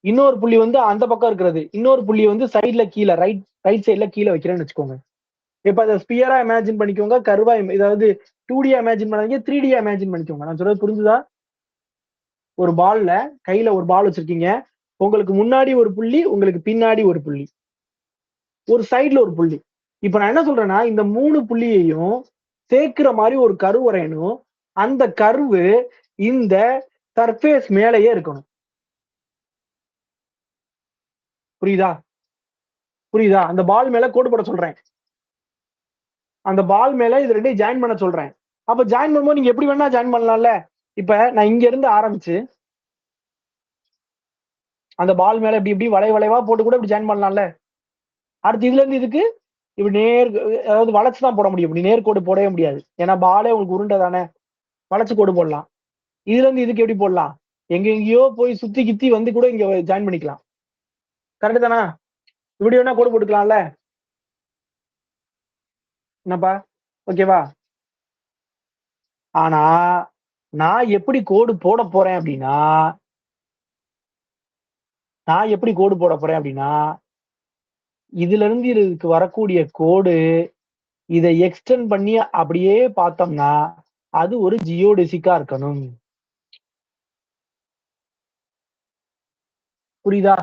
இன்னொரு புள்ளி அந்த பக்கம் இருக்கிறது, இன்னொரு புள்ளி சைட்ல கீழே ரைட் சைட்ல கீழே வைக்கிறேன்னு வச்சுக்கோங்க. இப்ப அதை ஸ்பியரா இமேஜின் பண்ணிக்கோங்க. கர்வா இதாவது 2D இமேஜின் பண்ணாதீங்க, 3D இமேஜின் பண்ணிக்கோங்க. நான் சொல்றது புரிஞ்சுதா? ஒரு பால்ல கையில ஒரு பால் வச்சிருக்கீங்க. உங்களுக்கு முன்னாடி ஒரு புள்ளி, உங்களுக்கு பின்னாடி ஒரு புள்ளி, ஒரு சைடுல ஒரு புள்ளி. இப்ப நான் என்ன சொல்றேன்னா, இந்த 3 புள்ளியையும் சேர்க்கிற மாதிரி ஒரு கர்வ் வரையணும். அந்த கர்வு இந்த சர்ஃபேஸ் மேலேயே இருக்கணும். புரியுதா? புரியுதா? அந்த பால் மேல கோடு போட சொல்றேன். அந்த பால் மேல இது ரெண்டையும் ஜாயின் பண்ண சொல்றேன். அப்ப ஜாயின் பண்ணும்போது நீங்க எப்படி வேணா ஜாயின் பண்ணலாம்ல. இப்ப நான் இங்க இருந்து ஆரம்பிச்சு அந்த பால் மேல இப்படி வளைவா போட்டு கூட இப்படி ஜாயின் பண்ணலாம்ல. அடுத்து இதுல இருந்து இதுக்கு இப்படி அதாவது வளைச்சு தான் போட முடியும். இப்படி நேர்கோடு போடவே முடியாது. ஏன்னா பாலே உங்களுக்கு உருண்டை தானே. வளைச்சு கோடு போடலாம். இதுல இருந்து இதுக்கு எப்படி போடலாம்? எங்கெங்கயோ போய் சுத்தி கித்தி கூட இங்க ஜாயின் பண்ணிக்கலாம். கரெக்ட் தானா? இப்படி வேணா கோடு போட்டுக்கலாம்ல. என்னப்பா? ஓகேவா? ஆனா நான் எப்படி கோடு போட போறேன் அப்படின்னா இதுல இருந்து இதுக்கு வரக்கூடிய கோடு இதை எக்ஸ்டெண்ட் பண்ணி அப்படியே பார்த்தோம்னா அது ஒரு ஜியோடெசிக்கா இருக்கணும். புரியுதா?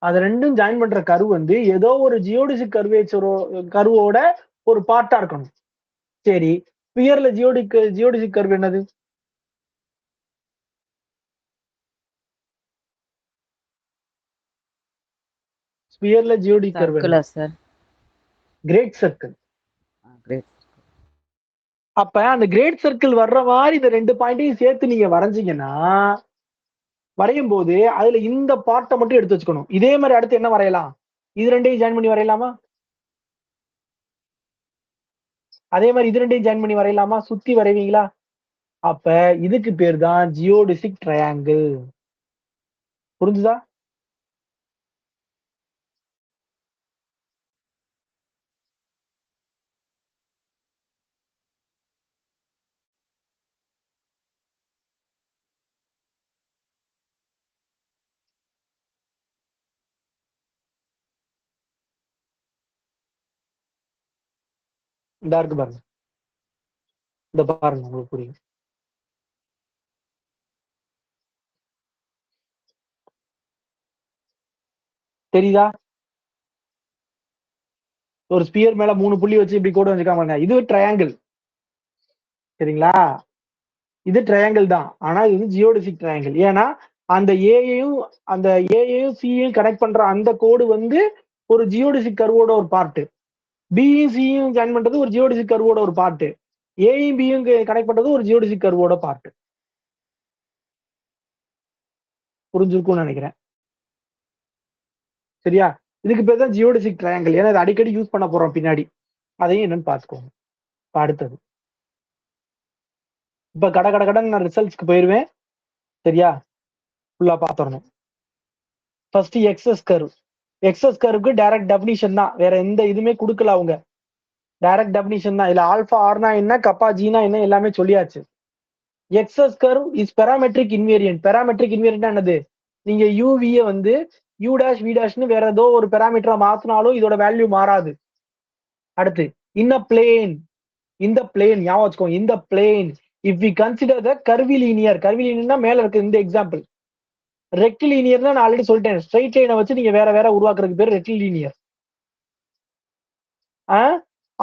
அது ரெண்டும் ஜாயின் பண்ற கர்வ் ஏதோ ஒரு ஜியோடெசிக் கர்வோட ஒரு பார்ட்டா இருக்கணும். சரி, ஸ்பியர்ல ஜியோடெசிக் கர்வ் என்னது? ஸ்பியர்ல geodesic curve circular sir. Great circle. Great. அப்ப அந்த கிரேட் சர்க்கிள் வர்ற மாதிரி இந்த 2 பாயிண்டையும் சேர்த்து நீங்க வரைஞ்சீங்கன்னா, வரையும் போது அதுல இந்த பார்ட்டை மட்டும் எடுத்து வச்சுக்கணும். இதே மாதிரி அடுத்து என்ன வரையலாம்? இது ரெண்டையும் ஜாயின் பண்ணி வரையலாமா? அதே மாதிரி இது ரெண்டையும் ஜாயின் பண்ணி வரையலாமா? சுத்தி வரைவீங்களா? அப்ப இதுக்கு பேர் தான் ஜியோடிசிக் ட்ரையாங்கிள். புரிஞ்சுதா? இந்த இருக்கு பாருங்க. இந்த பாருங்க, உங்களுக்கு புரியும். தெரியுதா? ஒரு ஸ்பியர் மேல 3 புள்ளி வச்சு இப்படி கோடு வச்சுக்காமங்க. இது ட்ரையாங்கிள். சரிங்களா? இது ட்ரையாங்கிள் தான். ஆனா இது ஜியோடெசிக் ட்ரையாங்கிள். ஏன்னா அந்த ஏயையும் சியையும் கனெக்ட் பண்ற அந்த கோடு ஒரு ஜியோடெசிக் கர்வோட ஒரு பார்ட். பியும் சியும் ஜாயின் பண்றது ஒரு ஜியோடெசிக் கர்வோட ஒரு பார்ட். ஏயும் பியும் கனெக்ட் பண்றது ஒரு ஜியோடெசிக் கர்வோட பார்ட். புரிஞ்சிருக்கும்னு நினைக்கிறேன். சரியா? இதுக்கு பேர் தான் ஜியோடெசிக் ட்ரையாங்கிள். ஏன்னா இது அடிக்கடி யூஸ் பண்ண போறோம் பின்னாடி. அதையும் என்னன்னு பார்த்துக்கோங்க. இப்ப அடுத்தது இப்ப கடன் நான் ரிசல்ட்ஸ்க்கு போயிருவேன். சரியா? ஃபுல்லா பாத்துறணும். First excess curve. எக்ஸஸ் கர்வுக்கு டைரக்ட் டெபினிஷன் தான், வேற எந்த இதுவுமே கொடுக்கல அவங்க. டைரக்ட் டெபினிஷன் தான். இல்ல ஆல்பா ஆர்னா என்ன, கப்பா ஜீனா என்ன எல்லாமே சொல்லியாச்சு. Excess curve is parametric invariant. Parametric invariant என்னது? நீங்க யூவிய வந்து யூ டேஷ் வி டேஷ்னு வேற ஏதோ ஒரு பெராமீட்டரா மாத்தினாலும் இதோட வேல்யூ மாறாது. அடுத்து இந்த பிளேன், இந்த பிளேன் ஞாபகம் வச்சுக்கோ. இந்த plane if we consider the curvilinear. கர்விலீனியர்னா மேல இருக்கு இந்த எக்ஸாம்பிள். ரெக்டிலீனியர்னா நான் ஆல்ரெடி சொல்லிட்டேன், ஸ்ட்ரைட் லைனை வச்சு நீங்க வேற வேற உருவாக்குறதுக்கு பேர் rectilinear.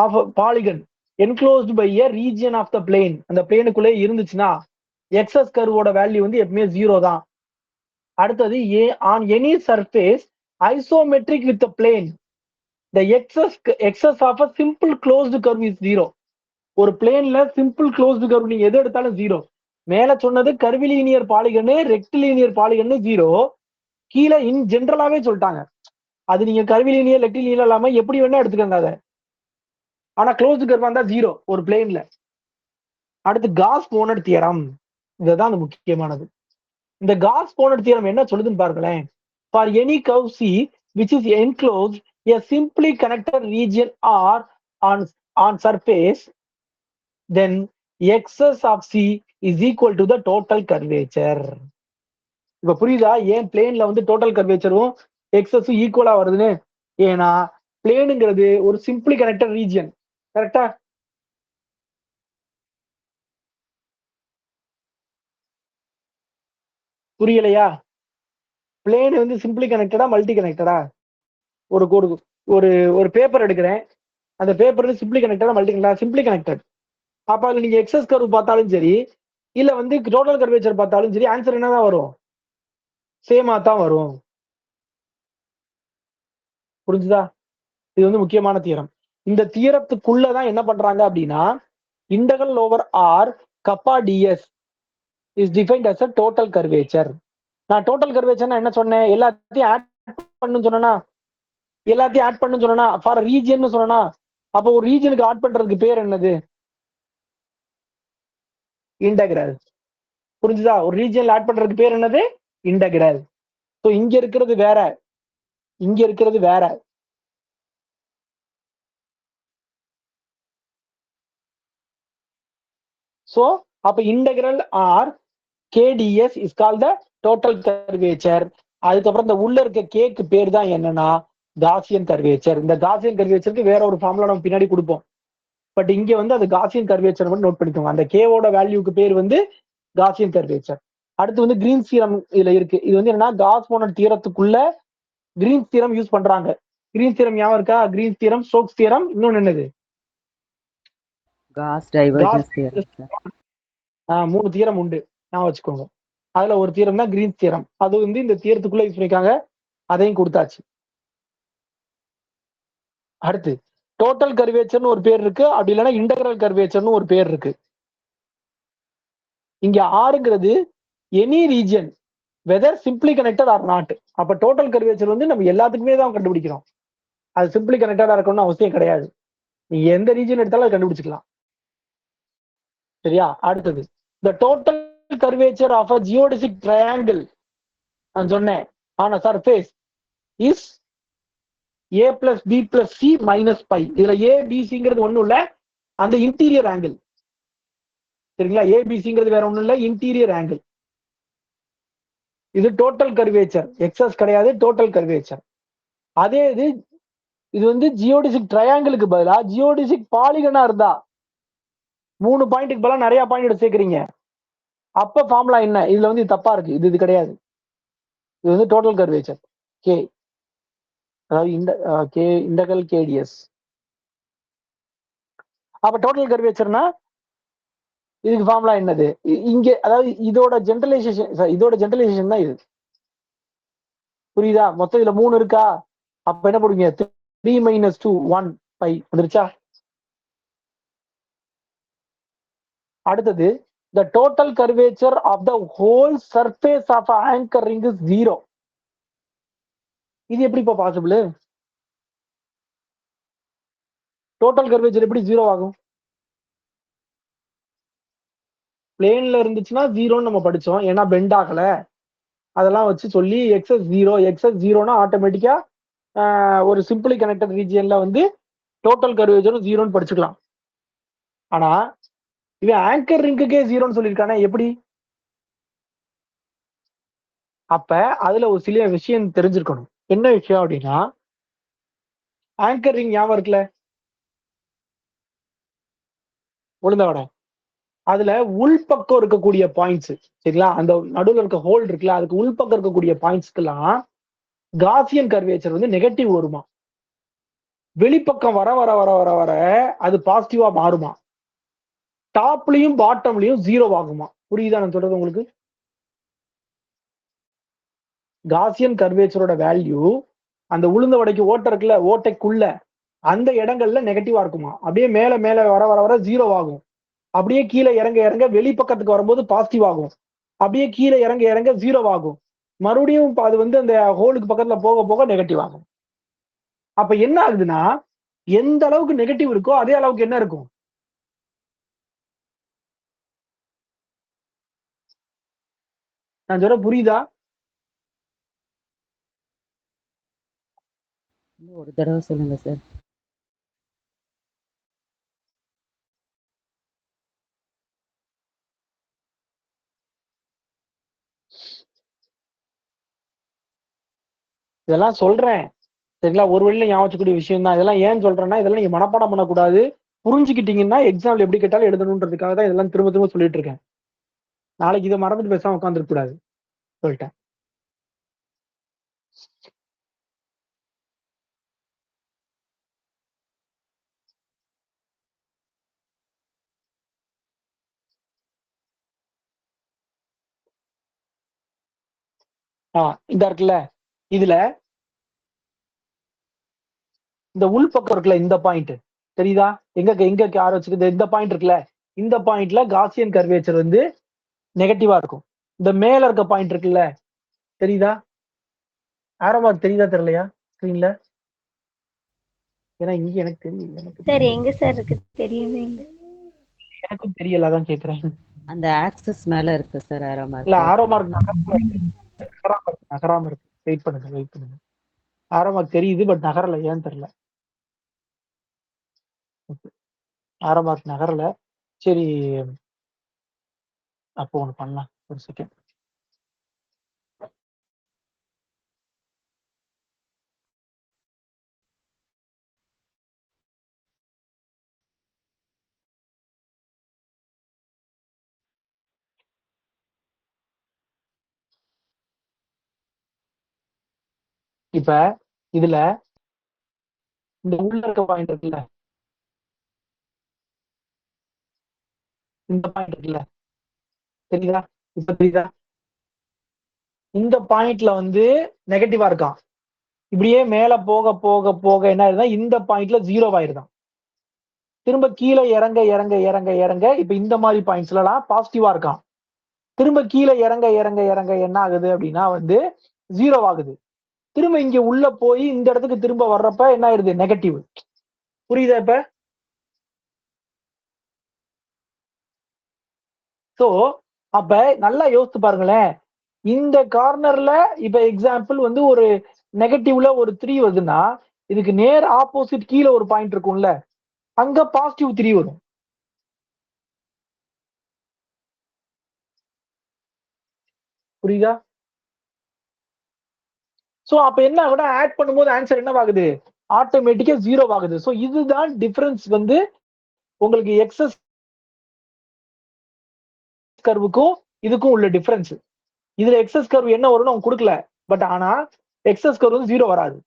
Of polygon enclosed by a region of the plane. அந்த பிளேனுக்குள்ளே இருந்துச்சுன்னா எக்ஸஸ் கர்வோட வேல்யூ வந்து எப்பவுமே 0 தான். அடுத்தது on any surface isometric with plane the excess of a simple closed curve is 0. ஒரு பிளேன்ல சிம்பிள் க்ளோஸ்டு கர்வ் நீங்க எது எடுத்தாலும் 0. மேல சொன்னது கர்விலீனியர் பாலிகனு ரெக்டிலீனியர் பாலிகன்னு 0. கீழே இன் ஜென்ரலாவே சொல்லிட்டாங்க. அது நீங்க கர்விலீனியர் ரெக்டிலீனியர் இல்லாம எப்படி வேணா எடுத்துக்கங்க அதை. ஆனா க்ளோஸ்டு கர்வா இருந்தா 0 ஒரு பிளேன்ல. அடுத்து காஸ் போனட் தியரம். இதுதான் அந்த முக்கியமானது. இந்த காஸ் போனட் தியரம் என்ன சொல்லுதுன்னு பாருங்களேன். For any curve C which is enclosed a simply connected region or on surface, then excess of C is equal to the total curvature. இப்ப புரியுதா ஏன் பிளேன்ல வந்து டோட்டல் கர்வேச்சரும் எக்ஸஸும் ஈக்குவலா வருதுன்னு? ஏன்னா பிளேனுங்கிறது ஒரு சிம்பிளி கனெக்டட் ரீஜியன். கரெக்டா? புரியலையா? பிளேன் வந்து சிம்பிளி கனெக்டடா மல்டி கனெக்டடா? ஒரு ஒரு ஒரு பேப்பர் எடுக்கிறேன், அந்த பேப்பர் சிம்பிளி கனெக்டடா மல்டி கனெக்டடா? Simply connected. அப்ப அதுல நீங்க எக்ஸஸ் கர்வ் பார்த்தாலும் சரி, இல்ல வந்து டோட்டல் கர்வேச்சர் பார்த்தாலும் சரி, ஆன்சர் என்னதான் வரும்? சேமா தான் வரும். புரிஞ்சுதா? இது வந்து முக்கியமான தியரம். இந்த தியரத்துக்குள்ளதான் என்ன பண்றாங்க அப்படின்னா, integral over R kappa DS is defined as a total curvature. நான் டோட்டல் கர்வேச்சர்னா என்ன சொன்னேன்? எல்லாத்தையும் ஆட் பண்ணு சொன்னா, எல்லாத்தையும் ஆட் பண்ணு சொன்னா, ஃபார் ரீஜியன் சொன்னா, அப்போ ஒரு ரீஜனுக்கு ஆட் பண்றதுக்கு பேர் என்னது? இன்டகிரல். புரிஞ்சுதா? ஒரு ரீஜியன்ல ஆட் பண்றதுக்கு பேர் என்னது? இன்டகிரல். ஸோ இங்க இருக்கிறது வேற, இங்க இருக்கிறது வேற. ஸோ அப்ப integral R KDS is call the total curvature. அதுக்கப்புறம் இந்த உள்ள இருக்க கேக்கு பேர் தான் என்னன்னா காசியன் கர்வேச்சர். இந்த காசியன் கர்வேச்சருக்கு வேற ஒரு ஃபார்முலா நம்ம பின்னாடி கொடுப்போம். பட் இங்க வந்து அது காசியன் கர்வேச்சர் மட்டும் நோட் பண்ணிக்கோங்க. அந்த கேவோட வேல்யூக்கு பேர் வந்து காசியன் கர்வேச்சர். அடுத்து வந்து கிரீன்ஸ் தியரம் இதுல இருக்கு. இது வந்து என்னன்னா காஸ் போனட் தியரத்துக்குள்ள கிரீன்ஸ் தியரம் யூஸ் பண்றாங்க. கிரீன்ஸ் தியரம் ஞாபகம் இருக்கா? கிரீன்ஸ் தியரம், ஸ்டோக்ஸ் தியரம், இன்னொன்னு என்னது? Gauss divergence theorem sir. 3 theorem உண்டு, ஞாபகம் வச்சுக்கோங்க. அதுல ஒரு தியரம் தான் கிரீன்ஸ் தியரம். அது வந்து இந்த தியரத்துக்குள்ள யூஸ் பண்ணிருக்காங்க, அதையும் கொடுத்தாச்சு. அடுத்து டோட்டல் கர்வேச்சர்னு ஒரு பேர் இருக்கு, அப்படி இல்லைன்னா இன்டகிரல் கர்வேச்சர்னு ஒரு பேர் இருக்கு. இங்க ஆறுங்கிறது any region whether simply connected or not. அப்ப டோட்டல் கர்வேச்சர் வந்து நம்ம எல்லாத்துக்குமே தான் கண்டுபிடிக்கிறோம். அது சிம்பிளி கனெக்டடா இருக்கணும்னு அவசியம் கிடையாது. நீங்க எந்த ரீஜன் எடுத்தாலும் அதை கண்டுபிடிச்சிக்கலாம். சரியா? அடுத்தது the total curvature of a geodesic triangle நான் சொன்னேன் ஆன surface is a plus b plus c minus pi. இதுல ஏபிசிங்கிறது ஒண்ணும் இல்ல, அந்த இன்டீரியர் ஆங்கிள். சரிங்களா? ஏபிசிங்கிறது வேற ஒண்ணும் இல்ல, இன்டீரியர் ஆங்கிள். இது டோட்டல் கர்வேச்சர், எக்ஸஸ் கிடையாது, டோட்டல் கர்வேச்சர். அதே இது வந்து ஜியோடிசிக் ட்ரையாங்கிளுக்கு பதிலா ஜியோடிசிக் பாலிகனா இருந்தா 3 பாயிண்ட்டுக்கு பதிலா நிறைய பாயிண்ட் சேர்க்கிறீங்க. அப்ப ஃபார்முலா என்ன? இதுல வந்து இது தப்பா இருக்கு, இது கிடையாது. இது வந்து டோட்டல் கர்வேச்சர் கே, அதாவது கே இன்டகரல் கேடிஎஸ். அப்ப டோட்டல் கர்வேச்சர்னா இதுக்கு ஃபார்முலா என்னது? இங்க அதாவது இதோட ஜெனரலைசேஷன் தான் இது. புரியுதா? மொத்தம் இதுல 3 இருக்கா? அப்ப என்ன போடுவீங்க? 3 - 2 1 பை வந்துருச்சா? அடுத்தது the total curvature of the whole surface of an anchor ring is 0. இது எப்படிப்பா பாசிபிள்? டோட்டல் கர்வேச்சர் எப்படி 0 ஆகும்? பிளேன்ல இருந்துச்சுன்னா 0ன்னு நம்ம படிச்சோம், ஏன்னா பெண்ட் ஆகல. அதெல்லாம் வச்சு சொல்லி எக்ஸஸ் 0னா ஆட்டோமேட்டிக்கா ஒரு சிம்பிளி கனெக்டட் ரீஜியன்ல வந்து டோட்டல் கர்வேச்சரும் 0ன்னு படிச்சுக்கலாம். ஆனா இவன் ஆங்கர் ரிங்குக்கே 0ன்னு சொல்லியிருக்கானே, எப்படி? அப்ப அதுல ஒரு சில விஷயம் தெரிஞ்சிருக்கணும். என்ன விஷயம் அப்படின்னா, ஆங்கர் ரிங் ஞாபகம் இருக்குல்ல, உளுந்தவடை, அதுல உள்பக்கம் இருக்கக்கூடிய பாயிண்ட்ஸ், சரிங்களா, அந்த நடுவில் இருக்க ஹோல் இருக்குல்ல, அதுக்கு உள்பக்கம் இருக்கக்கூடிய பாயிண்ட்ஸ்க்கெல்லாம் காசியன் கர்வேச்சர் வந்து நெகட்டிவ் வருமா, வெளிப்பக்கம் வர வர வர வர வர அது பாசிட்டிவா மாறுமா, டாப்லயும் பாட்டம்லயும் 0 ஆகுமா. புரியுதா நான் சொல்றது உங்களுக்கு? காசியன் கர்வேச்சரோட வேல்யூ அந்த உளுந்த வடைக்கு ஓட்டை இருக்குல்ல, ஓட்டைக்குள்ள அந்த இடங்கள்ல நெகட்டிவா இருக்குமா, அப்படியே மேல மேல வர வர வர 0 ஆகும், அப்படியே கீழே இறங்க இறங்க வெளிப்பக்கத்துக்கு வரும்போது பாசிட்டிவ் ஆகும், அப்படியே கீழே இறங்க இறங்க 0 ஆகும், மறுபடியும் அது வந்து அந்த ஹோலுக்கு பக்கத்துல போக போக நெகட்டிவ் ஆகும். அப்ப என்ன ஆகுதுன்னா, எந்த அளவுக்கு நெகட்டிவ் இருக்கோ அதே அளவுக்கு என்ன இருக்கும்? நான் சொல்ற புரியுதா? இன்னும் ஒரு தடவை சொல்லுங்க சார். இதெல்லாம் சொல்றேன், சரிங்களா, ஒரு வழியில ஞாபகம் வச்சுக்கூடிய விஷயம் தான். இதெல்லாம் ஏன் சொல்றேன்னா, இதெல்லாம் நீங்க மனப்பாடம் பண்ணக்கூடாது, புரிஞ்சுக்கிட்டீங்கன்னா எக்ஸாம்ல எப்படி கேட்டாலும் எழுதணுன்றதுக்காக தான் இதெல்லாம் திரும்ப திரும்ப சொல்லிட்டு இருக்கேன். நாளைக்கு இதை மறந்துட்டு பேசாம உட்காந்துருக்க கூடாது சொல்லிட்டேன். இந்த இருக்குல்ல, இதுல இந்த உள்பக்கம் இருக்குல்ல, இந்த பாயிண்ட் தெரியுதா, எங்க எங்க யார் வச்சுக்குது, இந்த பாயிண்ட் இருக்குல்ல, இந்த பாயிண்ட்ல காசியன் கர்வேச்சர் வந்து நெகட்டிவா இருக்கும். இந்த மேல இருக்க பாயிண்ட் இருக்குல்ல, தெரியுதா, ஆரமா தெரியுதா தெரியலையா ஸ்கிரீன்ல? ஏன்னா இங்க எனக்கு தெரியல, சார் எங்க சார் இருக்கு தெரியவே இல்லை. எனக்கும் தெரியல, அதான் கேக்குறேன். அந்த ஆக்சஸ் மேல இருக்கு சார் ஆரோ இல்ல மார்க். ஆரோ மார்க் நகராம இருக்கு. வெயிட் பண்ணுங்க. ஆரோ மார்க் தெரியுது, பட் நகரல, ஏன்னு தெரியல. ஆரோ மார்க் நகரல. சரி, அப்போ ஒண்ணு பண்ணலாம், ஒரு செகண்ட். இப்ப இதுல இந்த உள்ள இருக்க பாயிண்ட் இருக்குல்ல, இந்த பாயிண்ட் இருக்குல்ல, தெரியுதா, இப்ப தெரியுதா, இந்த பாயிண்ட்ல வந்து நெகட்டிவா இருக்கான், இப்படியே மேல போக போக போக என்ன ஆயிருதா, இந்த பாயிண்ட்ல 0 ஆயிருதான், திரும்ப கீழே இறங்க இறங்க இறங்க இறங்க இப்ப இந்த மாதிரி பாயிண்ட்ஸ்ல எல்லாம் பாசிட்டிவா இருக்கான், திரும்ப கீழே இறங்க இறங்க இறங்க என்ன ஆகுது அப்படின்னா வந்து 0 ஆகுது, திரும்ப இங்க உள்ள போய் இந்த இடத்துக்கு திரும்ப வர்றப்ப என்ன ஆயிருது, நெகட்டிவ். புரியுதா இப்ப? சோ அப்ப நல்லா யோசித்து பாருங்களேன், இந்த கார்னர்ல இப்ப எக்ஸாம்பிள் வந்து ஒரு நெகட்டிவ்ல ஒரு 3 வருதுன்னா, இதுக்கு நேர் ஆப்போசிட் கீழே ஒரு பாயிண்ட் இருக்கும்ல, அங்க பாசிட்டிவ் 3 வரும். புரியுதா? சோ அப்ப என்ன ஆகுது, ஆட் பண்ணும்போது ஆன்சர் என்ன ஆகுது, ஆட்டோமேட்டிக்கா 0 ஆகுது. சோ இதுதான் டிஃபரன்ஸ் வந்து உங்களுக்கு எக்ஸஸ் கர்வுக்கும் இதுக்கும் உள்ள டிஃபரன்ஸ். இதுல எக்ஸஸ் கர்வ் என்ன வரும்னு அவங்க கொடுக்கல, பட் ஆனா எக்ஸஸ் கர்வ் வந்து 0 வராது,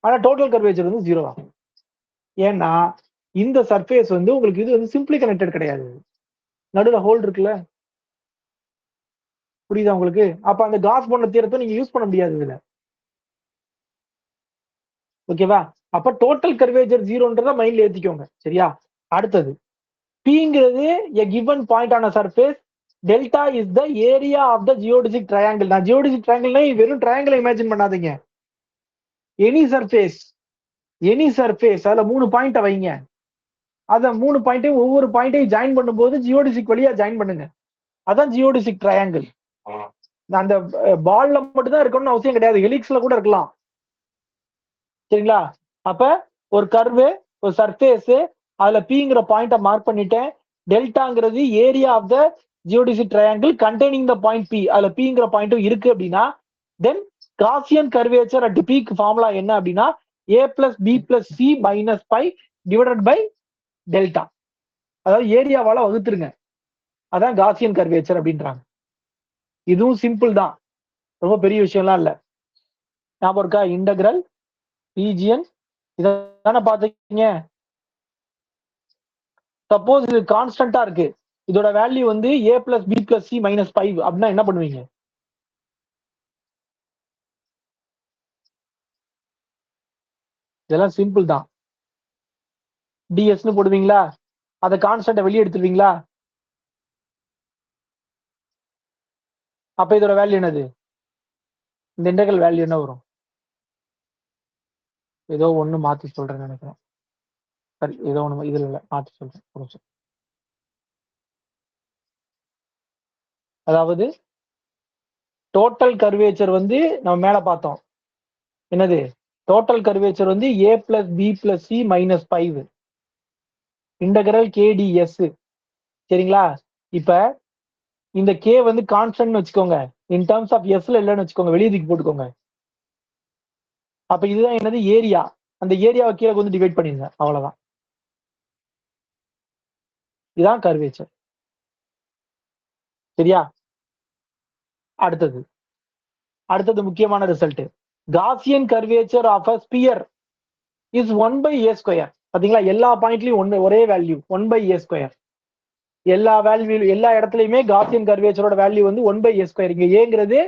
ஆனா டோட்டல் கர்வேச்சர் வந்து 0 ஆகும். ஏன்னா இந்த சர்ஃபேஸ் வந்து உங்களுக்கு இது வந்து சிம்பிளி கனெக்டட் கிடையாது, நடுவில் ஹோல் இருக்குல்ல. புரியுதா உங்களுக்கு? அப்ப அந்த காஸ் போன தியரத்தை நீங்க யூஸ் பண்ண முடியாது இதுல. ஓகேவா? அப்ப டோட்டல் கர்வேச்சர் 0ன்றத மைண்ட்ல ஏத்திக்கோங்க, சரியா? அடுத்தது Pங்கிறது a given point on a surface, delta is the area of the geodesic triangle. நான் geodesic triangle வெறும் ட்ரையாங்கிள் இமேஜின் பண்ணாதீங்க, எனி சர்ஃபேஸ் அதுல 3 பாயிண்ட் வைங்க. அத 3 பாயிண்ட்டையும் ஒவ்வொரு பாயிண்ட்டையும் ஜாயின் பண்ணும்போது ஜியோடிசிக் வழியா ஜாயின் பண்ணுங்க. அதான் ஜியோடிசிக் ட்ரையாங்கிள். அந்த பால்ல மட்டும் தான் இருக்கணும்னு அவசியம் கிடையாது, ஹெலிக்ஸ்ல கூட இருக்கலாம். சரிங்களா? அப்ப ஒரு கர்வு, ஒரு சர்ஃபேஸ், அதுல பிங்கிற பாயிண்ட மார்க் பண்ணிட்டேன். டெல்டாங்கிறது area of the geodesic triangle containing the point p. அதுல பிங்கிற பாயிண்ட்டும் இருக்கு அப்படின்னா, then Gaussian curvature at p formula என்ன அப்படின்னா a plus B plus C minus pi divided by delta. அதாவது ஏரியாவால வகுத்துருங்க. அதான் காசியன் கர்வேச்சர் அப்படின்றாங்க. இதுவும் சிம்பிள் தான், ரொம்ப பெரிய விஷயம்லாம் இல்ல. ஞாபகம் இருக்கா? இன்டகிரல் ரீஜியன் இதான பாத்தீங்க. சப்போஸ் இது கான்ஸ்டன்டா இருக்கு, இதோட வேல்யூ வந்து a plus B plus C minus 5 அப்படின்னா என்ன பண்ணுவீங்க? இதெல்லாம் சிம்பிள் தான். டிஎஸ்னு போடுவீங்களா? அதை கான்ஸ்டன்ட வெளியே எடுத்துருவீங்களா? அப்ப இதோட வேல்யூ என்னது? இந்த இன்டெகிரல் வேல்யூ என்ன வரும்? ஏதோ ஒண்ணு மாத்தி சொல்றேன்னு நினைக்கிறேன். சரி, ஏதோ ஒண்ணு இதுல இல்ல, மாத்தி சொல்றேன் ஒரு நிமிஷம். அதாவது டோட்டல் கர்வேச்சர் வந்து நம்ம மேல பார்த்தோம். என்னது டோட்டல் கர்வேச்சர் வந்து a plus B plus C minus 5 integral KDS. சரிங்களா? இப்ப இந்த கே வந்து கான்ஸ்டன்ட் வச்சுக்கோங்க, இன் டர்ம்ஸ் ஆஃப் எஸ்ல இல்லைன்னு வச்சுக்கோங்க, வெளியே தூக்கி போட்டுக்கோங்க. அப்ப இதுதான் என்னது ஏரியா. அந்த ஏரியாவை கீழே வந்து டிவைட் பண்ணிருங்க, அவ்வளவுதான். இதுதான் கர்வேச்சர். சரியா? அடுத்தது முக்கியமான result. Gaussian curvature of a sphere is 1/a square. பாத்தீங்களா? எல்லா பாயிண்ட்லயும் ஒரே வேல்யூ 1/a ஸ்கொயர். எல்லா இடத்துலயுமே காசியன் கர்வேச்சரோட வேல்யூ வந்து 1/a ஸ்கொயர். இங்க ஏங்கிறது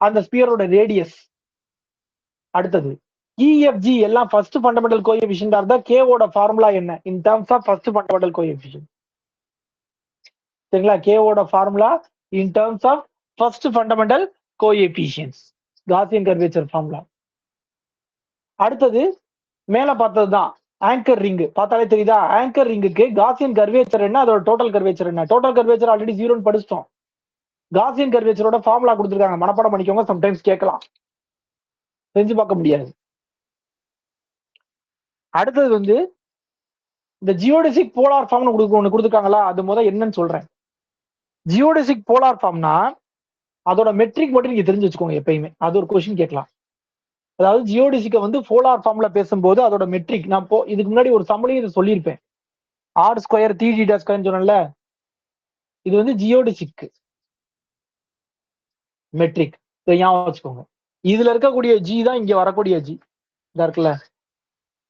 அந்த ஸ்பியரோட ரேடியஸ். அடுத்தது EFG எல்லாம் ஃபர்ஸ்ட் ஃபண்டமெண்டல் கோஎஃபிஷியன்டா இருந்தா K ஓட ஃபார்முலா என்ன in terms of first fundamental coefficient? சரிங்களா? K ஓட formula in terms of first fundamental coefficients, Gaussian curvature formula. அடுத்தது மேல பார்த்ததுதான் ஆங்கர் ரிங். பார்த்தாலே தெரியுதா? ஆங்கர் ரிங்குக்கு காசியன் கர்வேச்சர் என்ன, அதோட டோட்டல் கர்வேச்சர் என்ன? டோட்டல் கர்வேச்சர் ஆல்ரெடி 0ன்னு படிச்சிட்டோம். காசியன் கர்வேச்சரோட ஃபார்முலா கொடுத்துருக்காங்க, மனப்பாடம் பண்ணிக்கோங்க. சம்டைம்ஸ் கேட்கலாம், செஞ்சு பார்க்க முடியாது. அடுத்தது வந்து இந்த ஜியோடெசிக் போலார் ஃபார்ம்னு ஒன்று கொடுத்துருக்காங்களா, அது முதல் என்னன்னு சொல்றேன். ஜியோடெசிக் போலார் ஃபார்ம்னா அதோட மெட்ரிக் மட்டும் நீங்க தெரிஞ்சு வச்சுக்கோங்க எப்பயுமே. அது ஒரு கொஸ்டின் கேட்கலாம். அதாவது ஜியோடெசிக்கை வந்து போலார் ஃபார்ம்ல பேசும்போது அதோட மெட்ரிக், நான் இதுக்கு முன்னாடி ஒரு சம்பளையும் இதை சொல்லியிருப்பேன், ஆர் ஸ்கொயர் டி டீட்டா ஸ்கொயர்னு சொன்னேன்ல, இது வந்து ஜியோடெசிக் மெட்ரிக். இதை ஞாபகம் வச்சுக்கோங்க. இதுல இருக்கக்கூடிய ஜி தான் இங்க வரக்கூடிய ஜி. இதா இருக்குல்ல,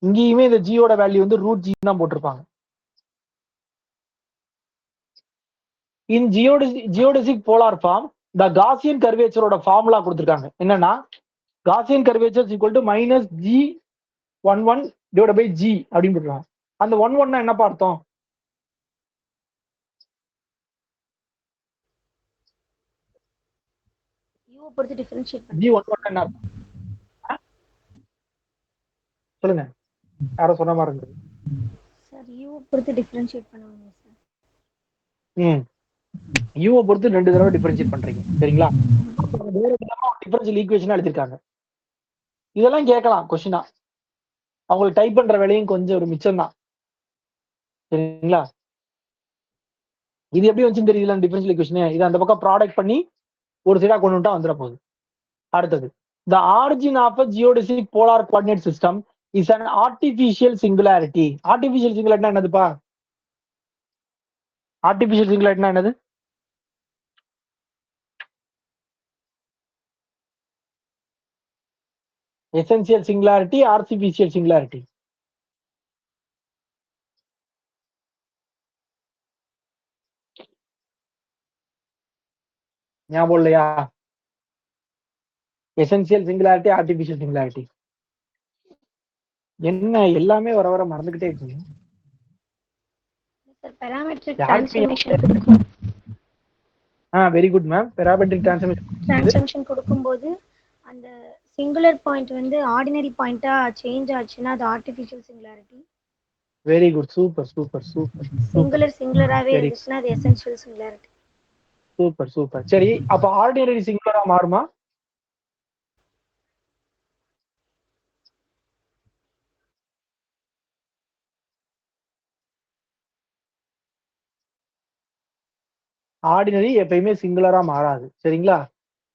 இங்கேயுமே இந்த ஜியோட வேல்யூ வந்து √g தான் போட்டிருப்பாங்க. In geodesic polar form the Gaussian கர்வேச்சரோட ஃபார்முலா கொடுத்துருக்காங்க. என்னன்னா Gaussian curvature equal to minus G11 divide by G அப்படின்னு போட்டுருக்காங்க. அந்த 11 என்ன பார்த்தோம்? U பொறுத்து டிஃபரன்ஷியேட் பண்ணுங்க. G11 என்ன அர்த்தம்? சொல்லுங்க, யாரோ சொன்ன மாதிரி இருந்தது. சார் U பொறுத்து டிஃபரன்ஷியேட் பண்ணுவாங்க ம், யூவை பொறுத்து 2 தடவை டிஃபரன்ஷியேட் பண்றீங்க. சரிங்களா? டிஃபரன்ஷியல் ஈக்குவேஷன் எழுதிருக்காங்க. இதெல்லாம் கேட்கலாம் கொஸ்டினா. அவங்களுக்கு டைப் பண்ற வேலையும் கொஞ்சம் ஒரு மிச்சம் தான். சரிங்களா? இது எப்படி வந்துச்சுன்னு தெரியல டிஃபரன்ஷியல் ஈக்குவேஷன். இது அந்த பக்கம் ப்ராடக்ட் பண்ணி ஒரு சைடா கொண்டு வந்துட்டா வந்துட போகுது. அடுத்தது the origin of a geodesic polar coordinate system is an artificial singularity. artificial singularity என்னதுப்பா? artificial singularity என்னது? essential singularity, artificial singularity. ஞாபகம் இல்லையா? Essential singularity, artificial singularity. என்ன எல்லாமே வர வர மறந்துகிட்டே இருக்கீங்க. சார் பாராமெட்ரிக் டிரான்ஸ்ஃபார்மேஷன் கொடுக்கும். Very good ma'am. Parametric transformation கொடுக்கும்போது அந்த சிங்குலர் பாயிண்ட் வந்து ஆர்டினரி பாயிண்டா சேஞ்ச் ஆச்சுன்னா அது artificial singularity. Very good, super super super super சிங்குலராகவே சரி இருந்துச்சுன்னா அது எசென்ஷியல் சிங்குலாரிட்டி. Super super. சரி அப்ப ஆர்டினரி சிங்குலரா மாறுமா? ஆர்டினரி எப்பயுமே சிங்குலரா மாறாது. சரிங்களா?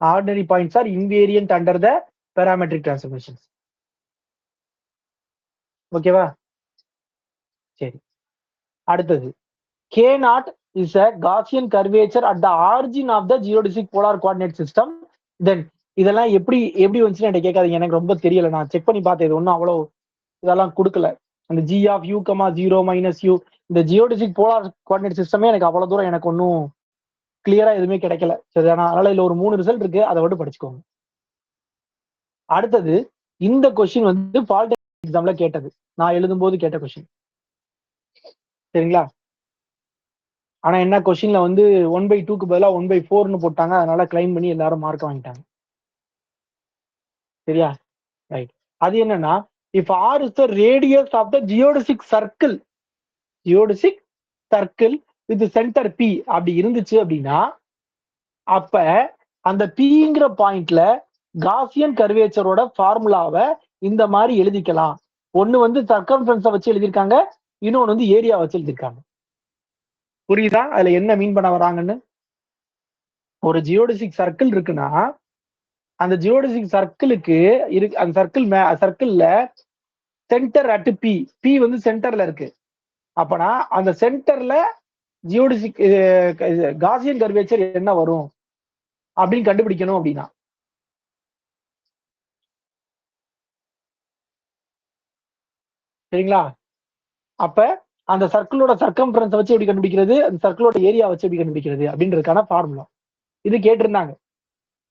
Ordinary points are invariant under the parametric transformations. ஓகேவா? சரி அடுத்தது k naught is a Gaussian curvature at the origin of the geodesic polar coordinate system. Then இதெல்லாம் எப்படி எப்படி வந்துச்சுன்னு என்கிட்ட கேட்காதீங்க, எனக்கு ரொம்ப தெரியல. நான் செக் பண்ணி பார்த்தேன், இது ஒன்றும் அவ்வளோ இதெல்லாம் கொடுக்கல. அந்த G of U comma 0 minus U, இந்த ஜியோடிசிக் போலார் கோஆர்டினேட் சிஸ்டமே எனக்கு அவ்வளோ தூரம் எனக்கு ஒன்றும் கிளியரா எதுவுமே கிடைக்கல. சரி, அதனால இதுல ஒரு 3 ரிசல்ட் இருக்கு, அதை மட்டும் படிச்சுக்கோங்க. அடுத்தது இந்த கொஸ்டின் வந்து பாலிடெக்னிக் எக்ஸாம்ல கேட்டது, நான் எழுதும்போது கேட்ட கொஸ்டின். சரிங்களா? ஆனா என்ன கொஸ்டின்ல வந்து 1/2க்கு பதிலா 1/4ன்னு போட்டாங்க, அதனால கிளைம் பண்ணி எல்லாரும் மார்க் வாங்கிட்டாங்க. சரியா? ரைட். அது என்னன்னா, if r is the radius of the geodesic circle, geodesic circle with centre p அப்படி இருந்துச்சு அப்படின்னா, அப்ப அந்த பிங்கிற பாயிண்ட்ல காசியன் கர்வேச்சரோட ஃபார்முலாவை இந்த மாதிரி எழுதிக்கலாம். ஒண்ணு வந்து சர்க்கம்ஃபரன்ஸை வச்சு எழுதியிருக்காங்க, இன்னொன்னு வந்து ஏரியா வச்சு எழுதியிருக்காங்க. புரியுதா அதுல என்ன மீன் பண்ண வராங்கன்னு? ஒரு ஜியோடிசிக் சர்க்கிள் இருக்குன்னா அந்த ஜியோடிசிக் சர்க்கிளுக்கு இருக்கு, அந்த சர்க்கிள்ல சென்டர் அட் பி, பி வந்து சென்டர்ல இருக்கு. அப்பனா அந்த சென்டர்ல ஜியோடிசிக் காசியன் கர்வேச்சர் என்ன வரும் அப்படின்னு கண்டுபிடிக்கணும். அப்படின்னா சரிங்களா? அப்ப அந்த சர்க்கிளோட சர்க்கம்ஃபரன்ஸ் வச்சு எப்படி கண்டுபிடிக்கிறது, அந்த சர்க்கிளோட ஏரியா வச்சு எப்படி கண்டுபிடிக்கிறது அப்படின்றதுக்கான ஃபார்முலா இது கேட்டிருந்தாங்க.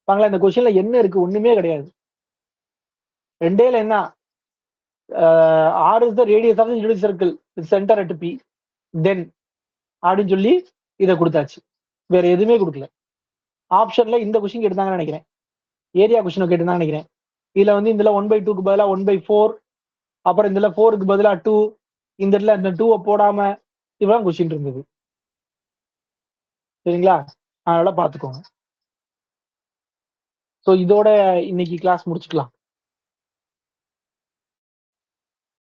பாங்களா, இந்த கொஸ்டின்ல என்ன இருக்கு? ஒண்ணுமே கிடையாது. ரெண்டேல என்ன, r is the radius of the unit circle centre at p, then அப்படின்னு சொல்லி இதை கொடுத்தாச்சு. வேற எதுவுமே கொடுக்கல. ஆப்ஷன்ல இந்த கொஸ்டின் கேட்டாங்கன்னு நினைக்கிறேன், ஏரியா கொஸ்டின் கேட்டிருந்தாங்கன்னு நினைக்கிறேன். இதுல வந்து இதுல 1/2க்கு பதிலா 1/4, அப்புறம் இதுல 4க்கு பதிலா 2, இந்த இடத்துல இந்த 2 போடாம இதெல்லாம் கொஸ்டின் இருந்தது. சரிங்களா? அதனால பாத்துக்கோங்க. ஸோ இதோட இன்னைக்கு கிளாஸ் முடிச்சுக்கலாம்.